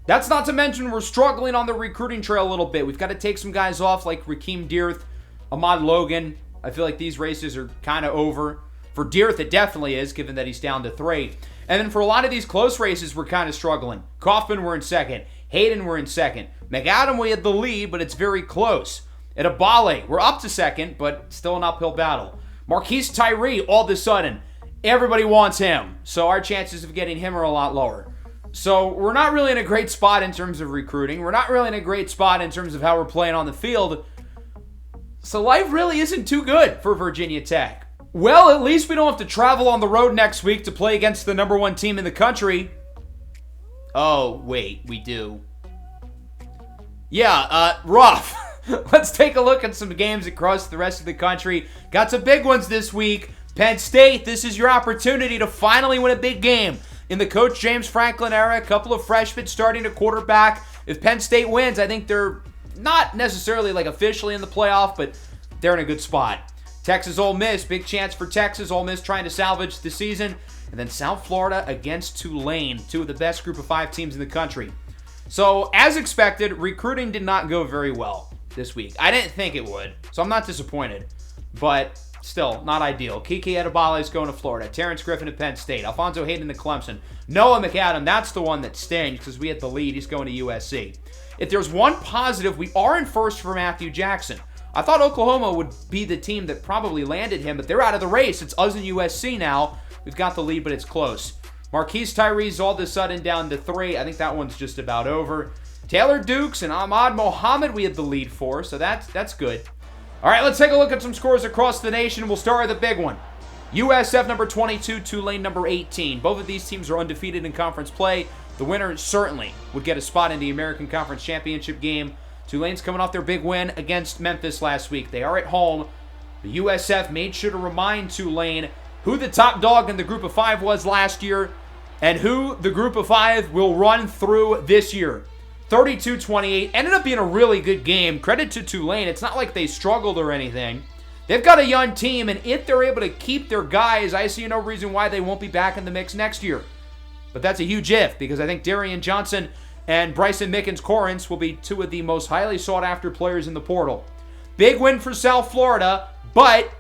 That's not to mention we're struggling on the recruiting trail a little bit. We've got to take some guys off like Rakeem Dearth, Ahmad Logan. I feel like these races are kind of over. For Dearth, it definitely is, given that he's down to 3. And then for a lot of these close races, we're kind of struggling. Kaufman, we're in second. Hayden, we're in second. McAdam, we had the lead, but it's very close. At Abale, we're up to second, but still an uphill battle. Marquise Tyree, all of a sudden, everybody wants him. So our chances of getting him are a lot lower. So we're not really in a great spot in terms of recruiting. We're not really in a great spot in terms of how we're playing on the field. So life really isn't too good for Virginia Tech. Well, at least we don't have to travel on the road next week to play against the number 1 team in the country. Oh, wait, we do. Yeah, rough. Let's take a look at some games across the rest of the country. Got some big ones this week. Penn State, this is your opportunity to finally win a big game. In the Coach James Franklin era, a couple of freshmen starting to quarterback. If Penn State wins, I think they're not necessarily officially in the playoff, but they're in a good spot. Texas Ole Miss, big chance for Texas. Ole Miss trying to salvage the season. And then South Florida against Tulane, 2 of the best group of 5 teams in the country. So, as expected, recruiting did not go very well this week. I didn't think it would, so I'm not disappointed. But still, not ideal. Kiki Adebale is going to Florida. Terrence Griffin to Penn State. Alfonso Hayden to Clemson. Noah McAdam, that's the one that stings because we had the lead. He's going to USC. If there's one positive, we are in first for Matthew Jackson. I thought Oklahoma would be the team that probably landed him, but they're out of the race. It's us and USC now. We've got the lead, but it's close. Marquise Tyree's all of a sudden down to 3. I think that one's just about over. Taylor Dukes and Ahmad Mohammed we had the lead for, so that's good. All right, let's take a look at some scores across the nation. We'll start with the big one. USF number 22, Tulane number 18. Both of these teams are undefeated in conference play. The winner certainly would get a spot in the American Conference Championship game. Tulane's coming off their big win against Memphis last week. They are at home. The USF made sure to remind Tulane who the top dog in the group of 5 was last year and who the group of 5 will run through this year. 32-28. Ended up being a really good game. Credit to Tulane. It's not like they struggled or anything. They've got a young team, and if they're able to keep their guys, I see no reason why they won't be back in the mix next year. But that's a huge if, because I think Darian Johnson and Bryson Mickens-Corrins will be 2 of the most highly sought-after players in the portal. Big win for South Florida, but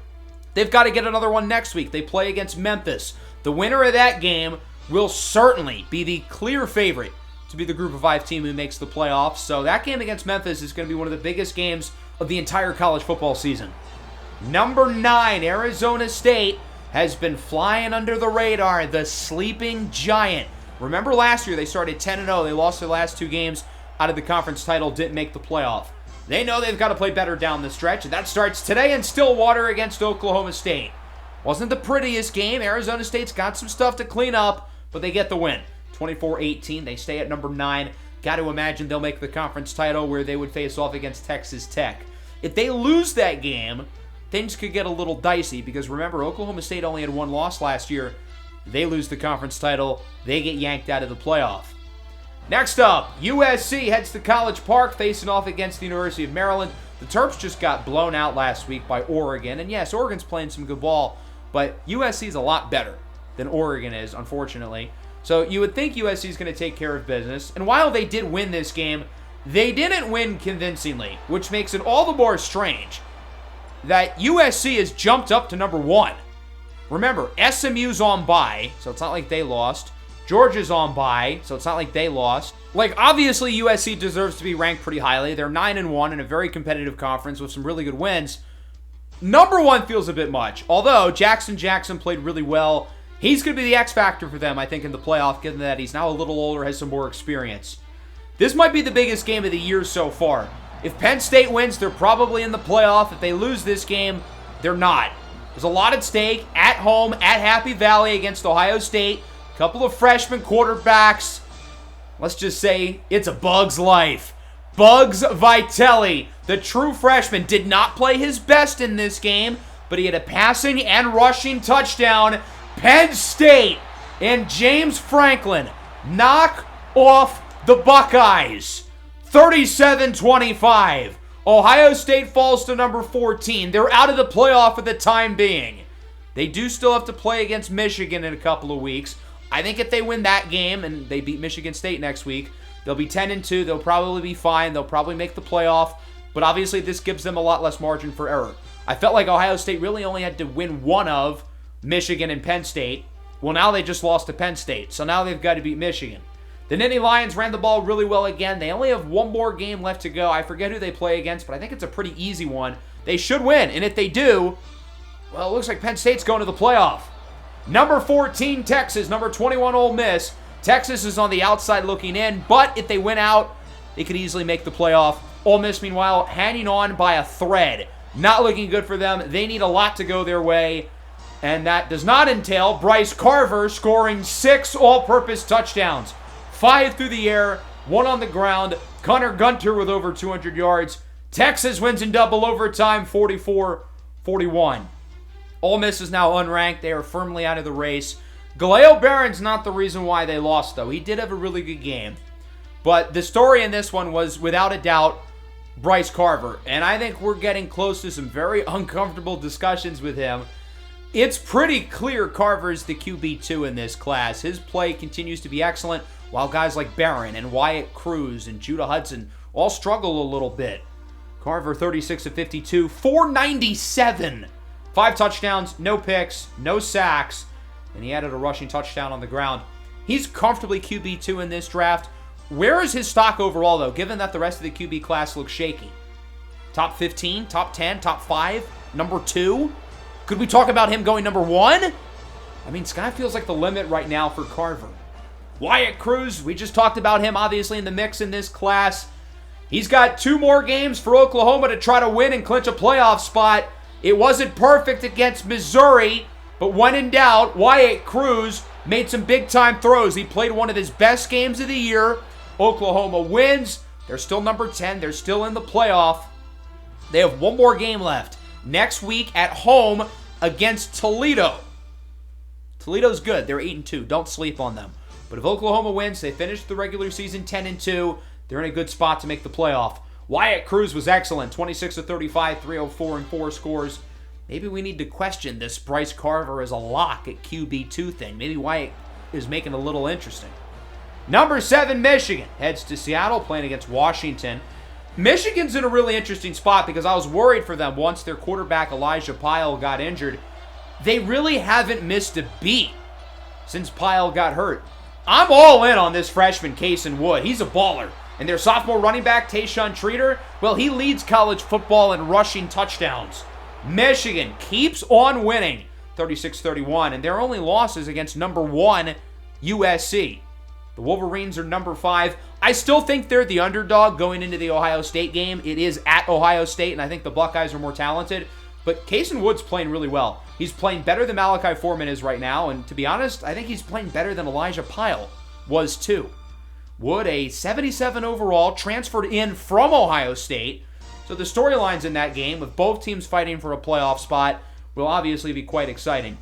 they've got to get another one next week. They play against Memphis. The winner of that game will certainly be the clear favorite to be the group of 5 team who makes the playoffs. So that game against Memphis is going to be one of the biggest games of the entire college football season. Number 9, Arizona State has been flying under the radar. The sleeping giant. Remember last year they started 10-0. They lost their last 2 games out of the conference title, didn't make the playoff. They know they've got to play better down the stretch, and that starts today in Stillwater against Oklahoma State. Wasn't the prettiest game. Arizona State's got some stuff to clean up, but they get the win. 24-18. They stay at number 9. Got to imagine they'll make the conference title where they would face off against Texas Tech. If they lose that game, things could get a little dicey because remember, Oklahoma State only had 1 loss last year. They lose the conference title. They get yanked out of the playoff. Next up, USC heads to College Park facing off against the University of Maryland. The Terps just got blown out last week by Oregon. And yes, Oregon's playing some good ball, but USC is a lot better than Oregon is, unfortunately. So you would think USC is going to take care of business. And while they did win this game, they didn't win convincingly, which makes it all the more strange that USC has jumped up to number 1. Remember, SMU's on bye, so it's not like they lost. Georgia's on bye, so it's not like they lost. Like, obviously, USC deserves to be ranked pretty highly. They're 9-1 in a very competitive conference with some really good wins. Number 1 feels a bit much. Although, Jackson played really well. He's going to be the X factor for them, I think, in the playoff, given that he's now a little older, has some more experience. This might be the biggest game of the year so far. If Penn State wins, they're probably in the playoff. If they lose this game, they're not. There's a lot at stake at home at Happy Valley against Ohio State. A couple of freshman quarterbacks. Let's just say it's a Bug's life. Bugs Vitelli, the true freshman, did not play his best in this game, but he had a passing and rushing touchdown. Penn State and James Franklin knock off the Buckeyes. 37-25. Ohio State falls to number 14. They're out of the playoff for the time being. They do still have to play against Michigan in a couple of weeks. I think if they win that game and they beat Michigan State next week, they'll be 10-2. They'll probably be fine. They'll probably make the playoff. But obviously this gives them a lot less margin for error. I felt like Ohio State really only had to win one of Michigan and Penn State. Well, now they just lost to Penn State. So now they've got to beat Michigan. The Nittany Lions ran the ball really well again. They only have one more game left to go. I forget who they play against, but I think it's a pretty easy one. They should win, and if they do, well, it looks like Penn State's going to the playoff. Number 14, Texas. Number 21, Ole Miss. Texas is on the outside looking in, but if they win out, they could easily make the playoff. Ole Miss, meanwhile, hanging on by a thread. Not looking good for them. They need a lot to go their way, and that does not entail Bryce Carver scoring 6 all-purpose touchdowns. 5 through the air, 1 on the ground. Connor Gunter with over 200 yards. Texas wins in double overtime, 44-41. Ole Miss is now unranked. They are firmly out of the race. Galeo Barron's not the reason why they lost, though. He did have a really good game. But the story in this one was, without a doubt, Bryce Carver. And I think we're getting close to some very uncomfortable discussions with him. It's pretty clear Carver's the QB2 in this class. His play continues to be excellent, while guys like Barron and Wyatt Cruz and Judah Hudson all struggle a little bit. Carver 36 of 52, 497. 5 touchdowns, no picks, no sacks, and he added a rushing touchdown on the ground. He's comfortably QB2 in this draft. Where is his stock overall, though, given that the rest of the QB class looks shaky? Top 15, top 10, top 5, number 2? Could we talk about him going number 1? I mean, sky feels like the limit right now for Carver. Wyatt Cruz, we just talked about him, obviously, in the mix in this class. He's got 2 more games for Oklahoma to try to win and clinch a playoff spot. It wasn't perfect against Missouri, but when in doubt, Wyatt Cruz made some big-time throws. He played one of his best games of the year. Oklahoma wins. They're still number 10. They're still in the playoff. They have 1 more game left. Next week at home against Toledo. Toledo's good. They're 8-2. Don't sleep on them. But if Oklahoma wins, they finish the regular season 10-2. They're in a good spot to make the playoff. Wyatt Cruz was excellent. 26 of 35, 304 and 4 scores. Maybe we need to question this Bryce Carver as a lock at QB2 thing. Maybe Wyatt is making it a little interesting. Number 7, Michigan heads to Seattle, playing against Washington. Michigan's in a really interesting spot because I was worried for them once their quarterback Elijah Pyle got injured. They really haven't missed a beat since Pyle got hurt. I'm all in on this freshman, Cason Wood. He's a baller. And their sophomore running back, Tayshaun Treater, well, he leads college football in rushing touchdowns. Michigan keeps on winning, 36-31, and their only losses against number 1, USC. The Wolverines are number 5. I still think they're the underdog going into the Ohio State game. It is at Ohio State, and I think the Buckeyes are more talented. But Cason Wood's playing really well. He's playing better than Malachi Foreman is right now, and to be honest, I think he's playing better than Elijah Pyle was too. Wood, a 77 overall, transferred in from Ohio State. So the storylines in that game, with both teams fighting for a playoff spot, will obviously be quite exciting.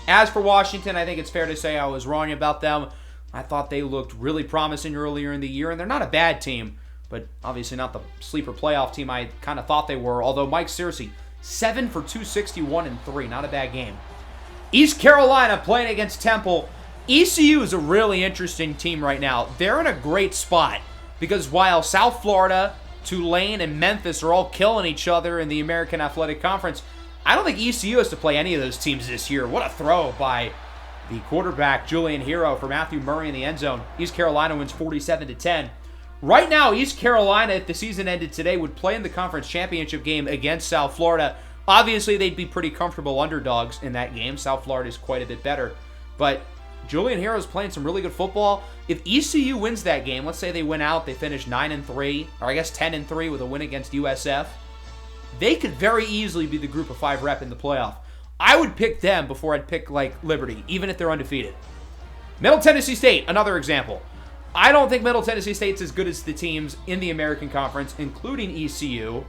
As for Washington, I think it's fair to say I was wrong about them. I thought they looked really promising earlier in the year, and they're not a bad team. but obviously not the sleeper playoff team I kind of thought they were. Although Mike Searcy, 7 for 261 and 3. Not a bad game. East Carolina playing against Temple. ECU is a really interesting team right now. They're in a great spot because while South Florida, Tulane, and Memphis are all killing each other in the American Athletic Conference, I don't think ECU has to play any of those teams this year. What a throw by the quarterback, Julian Hero, for Matthew Murray in the end zone. East Carolina wins 47-10. Right now, East Carolina, if the season ended today, would play in the conference championship game against South Florida. Obviously, they'd be pretty comfortable underdogs in that game. South Florida is quite a bit better. But Julian Hero is playing some really good football. If ECU wins that game, let's say they win out, they finish 9-3, or I guess 10-3 with a win against USF, they could very easily be the group of 5 rep in the playoff. I would pick them before I'd pick, Liberty, even if they're undefeated. Middle Tennessee State, another example. I don't think Middle Tennessee State's as good as the teams in the American Conference, including ECU.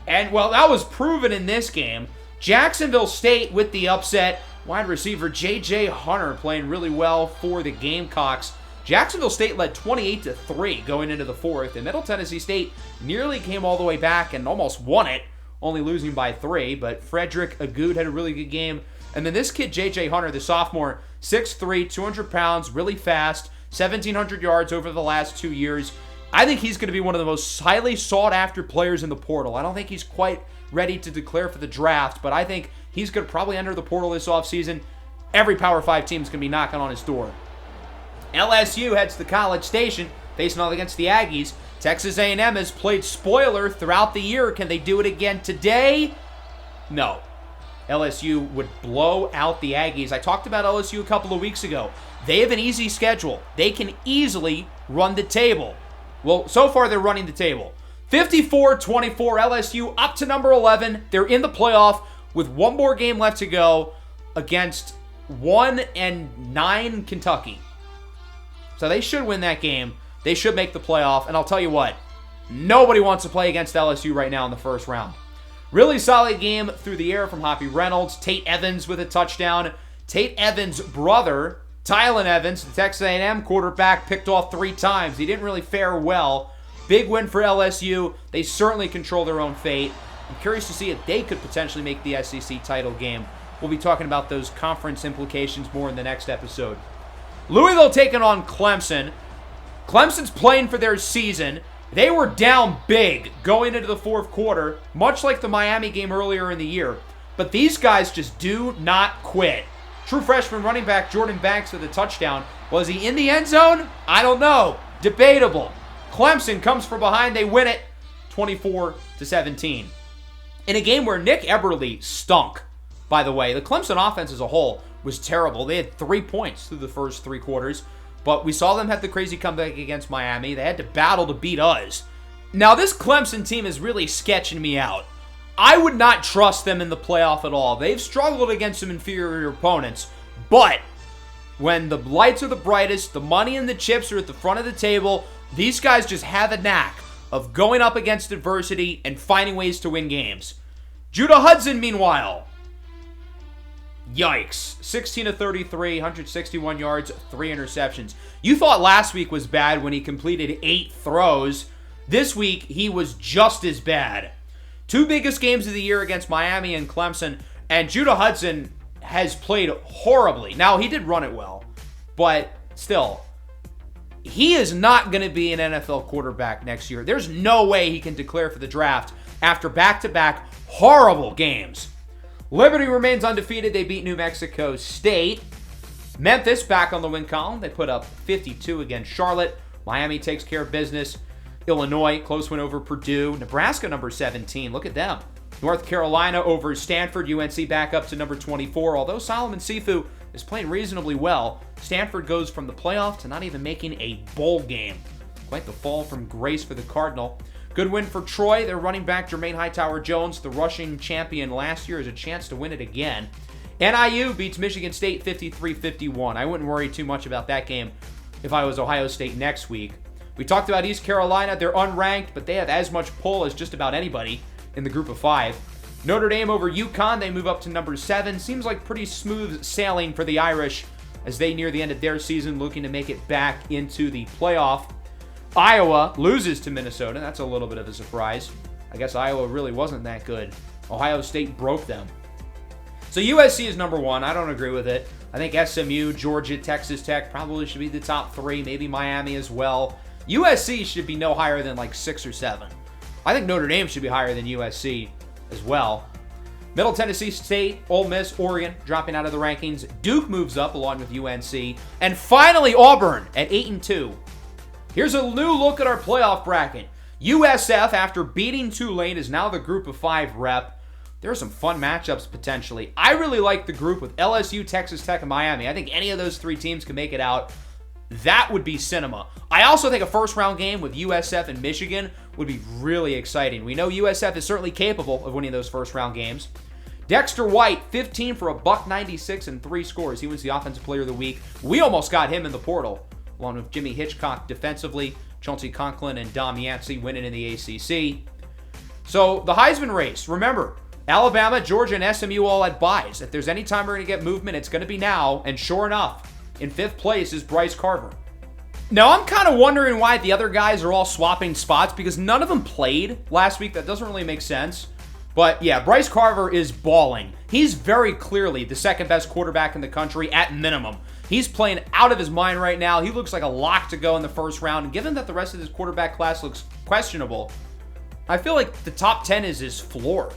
And, well, that was proven in this game. Jacksonville State with the upset. Wide receiver J.J. Hunter playing really well for the Gamecocks. Jacksonville State led 28-3 going into the fourth, and Middle Tennessee State nearly came all the way back and almost won it, only losing by 3, but Frederick Agood had a really good game. And then this kid, J.J. Hunter, the sophomore, 6'3", 200 pounds, really fast, 1,700 yards over the last 2 years. I think he's going to be one of the most highly sought-after players in the portal. I don't think he's quite ready to declare for the draft, but I think he's going to probably enter the portal this offseason. Every Power 5 team is going to be knocking on his door. LSU heads to College Station, facing off against the Aggies. Texas A&M has played spoiler throughout the year. Can they do it again today? No. LSU would blow out the Aggies. I talked about LSU a couple of weeks ago. They have an easy schedule. They can easily run the table. Well, so far they're running the table. 54-24, LSU up to number 11. They're in the playoff with one more game left to go against 1-9 Kentucky. So they should win that game. They should make the playoff. And I'll tell you what, nobody wants to play against LSU right now in the first round. Really solid game through the air from Hoppy Reynolds. Tate Evans with a touchdown. Tate Evans' brother, Tylen Evans, the Texas A&M quarterback, picked off 3 times. He didn't really fare well. Big win for LSU. They certainly control their own fate. I'm curious to see if they could potentially make the SEC title game. We'll be talking about those conference implications more in the next episode. Louisville taking on Clemson. Clemson's playing for their season. They were down big going into the fourth quarter, much like the Miami game earlier in the year. But these guys just do not quit. True freshman running back Jordan Banks with a touchdown. Was he in the end zone? I don't know. Debatable. Clemson comes from behind. They win it 24-17. In a game where Nick Eberle stunk, by the way. The Clemson offense as a whole was terrible. They had 3 points through the first 3 quarters. But we saw them have the crazy comeback against Miami. They had to battle to beat us. Now, this Clemson team is really sketching me out. I would not trust them in the playoff at all. They've struggled against some inferior opponents. But when the lights are the brightest, the money and the chips are at the front of the table, these guys just have a knack of going up against adversity and finding ways to win games. Judah Hudson, meanwhile, yikes. 16-33, 161 yards, 3 interceptions. You thought last week was bad when he completed 8 throws. This week, he was just as bad. 2 biggest games of the year against Miami and Clemson, and Judah Hudson has played horribly. Now, he did run it well, but still, he is not going to be an NFL quarterback next year. There's no way he can declare for the draft after back-to-back horrible games. Liberty remains undefeated. They beat New Mexico State. Memphis back on the win column. They put up 52 against Charlotte. Miami takes care of business. Illinois, close win over Purdue. Nebraska, number 17. Look at them. North Carolina over Stanford. UNC back up to number 24. Although Solomon Sifu is playing reasonably well, Stanford goes from the playoff to not even making a bowl game. Quite the fall from grace for the Cardinal. Good win for Troy. Their running back, Jermaine Hightower-Jones, the rushing champion last year, has a chance to win it again. NIU beats Michigan State 53-51. I wouldn't worry too much about that game if I was Ohio State next week. We talked about East Carolina. They're unranked, but they have as much pull as just about anybody in the group of 5. Notre Dame over UConn. They move up to number 7. Seems like pretty smooth sailing for the Irish as they near the end of their season, looking to make it back into the playoff. Iowa loses to Minnesota. That's a little bit of a surprise. I guess Iowa really wasn't that good. Ohio State broke them. So USC is number 1. I don't agree with it. I think SMU, Georgia, Texas Tech probably should be the top 3. Maybe Miami as well. USC should be no higher than like 6 or 7. I think Notre Dame should be higher than USC as well. Middle Tennessee State, Ole Miss, Oregon dropping out of the rankings. Duke moves up along with UNC. And finally Auburn at 8-2. Here's a new look at our playoff bracket. USF, after beating Tulane, is now the group of 5 rep. There are some fun matchups potentially. I really like the group with LSU, Texas Tech, and Miami. I think any of those 3 teams can make it out. That would be cinema. I also think a first-round game with USF and Michigan would be really exciting. We know USF is certainly capable of winning those first-round games. Dexter White, 15 for a $196 and 3 scores. He was the Offensive Player of the Week. We almost got him in the portal, along with Jimmy Hitchcock defensively, Chauncey Conklin and Dom Yancey winning in the ACC. So the Heisman race, remember, Alabama, Georgia, and SMU all had buys. If there's any time we're going to get movement, it's going to be now. And sure enough, in 5th place is Bryce Carver. Now, I'm kind of wondering why the other guys are all swapping spots because none of them played last week. That doesn't really make sense. But yeah, Bryce Carver is balling. He's very clearly the 2nd best quarterback in the country at minimum. He's playing out of his mind right now. He looks like a lock to go in the first round. And given that the rest of this quarterback class looks questionable, I feel like the top 10 is his floor.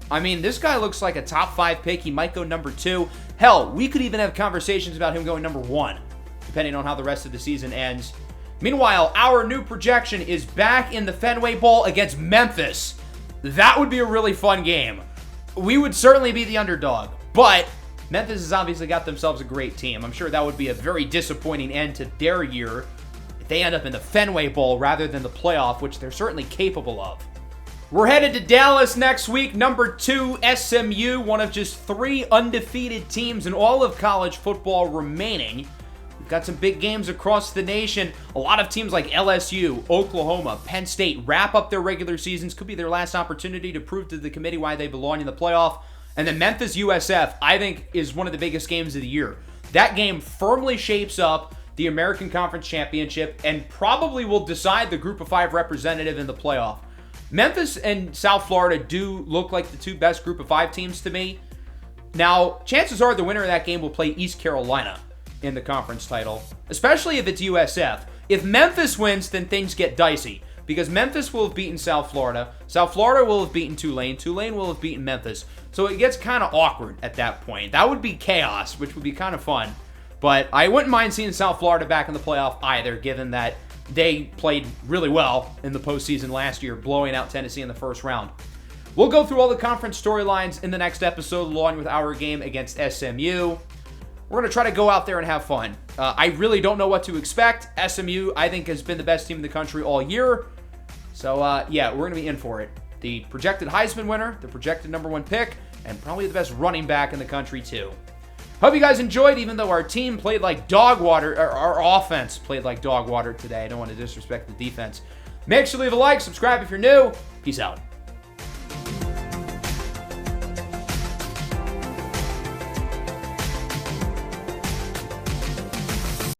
I mean, this guy looks like a top 5 pick. He might go number 2. Hell, we could even have conversations about him going number 1, depending on how the rest of the season ends. Meanwhile, our new projection is back in the Fenway Bowl against Memphis. That would be a really fun game. We would certainly be the underdog, but Memphis has obviously got themselves a great team. I'm sure that would be a very disappointing end to their year if they end up in the Fenway Bowl rather than the playoff, which they're certainly capable of. We're headed to Dallas next week. Number 2, SMU, one of just 3 undefeated teams in all of college football remaining. We've got some big games across the nation. A lot of teams like LSU, Oklahoma, Penn State wrap up their regular seasons. Could be their last opportunity to prove to the committee why they belong in the playoff. And then Memphis USF, I think, is one of the biggest games of the year. That game firmly shapes up the American Conference Championship and probably will decide the group of 5 representative in the playoff. Memphis and South Florida do look like the 2 best group of 5 teams to me. Now, chances are the winner of that game will play East Carolina in the conference title, especially if it's USF. If Memphis wins, then things get dicey because Memphis will have beaten South Florida. South Florida will have beaten Tulane. Tulane will have beaten Memphis. So it gets kind of awkward at that point. That would be chaos, which would be kind of fun. But I wouldn't mind seeing South Florida back in the playoff either, given that they played really well in the postseason last year, blowing out Tennessee in the first round. We'll go through all the conference storylines in the next episode, along with our game against SMU. We're going to try to go out there and have fun. I really don't know what to expect. SMU, I think, has been the best team in the country all year. So, yeah, we're going to be in for it. The projected Heisman winner, the projected number 1 pick, and probably the best running back in the country, too. Hope you guys enjoyed, even though our team played like dog water, or our offense played like dog water today. I don't want to disrespect the defense. Make sure to leave a like, subscribe if you're new. Peace out.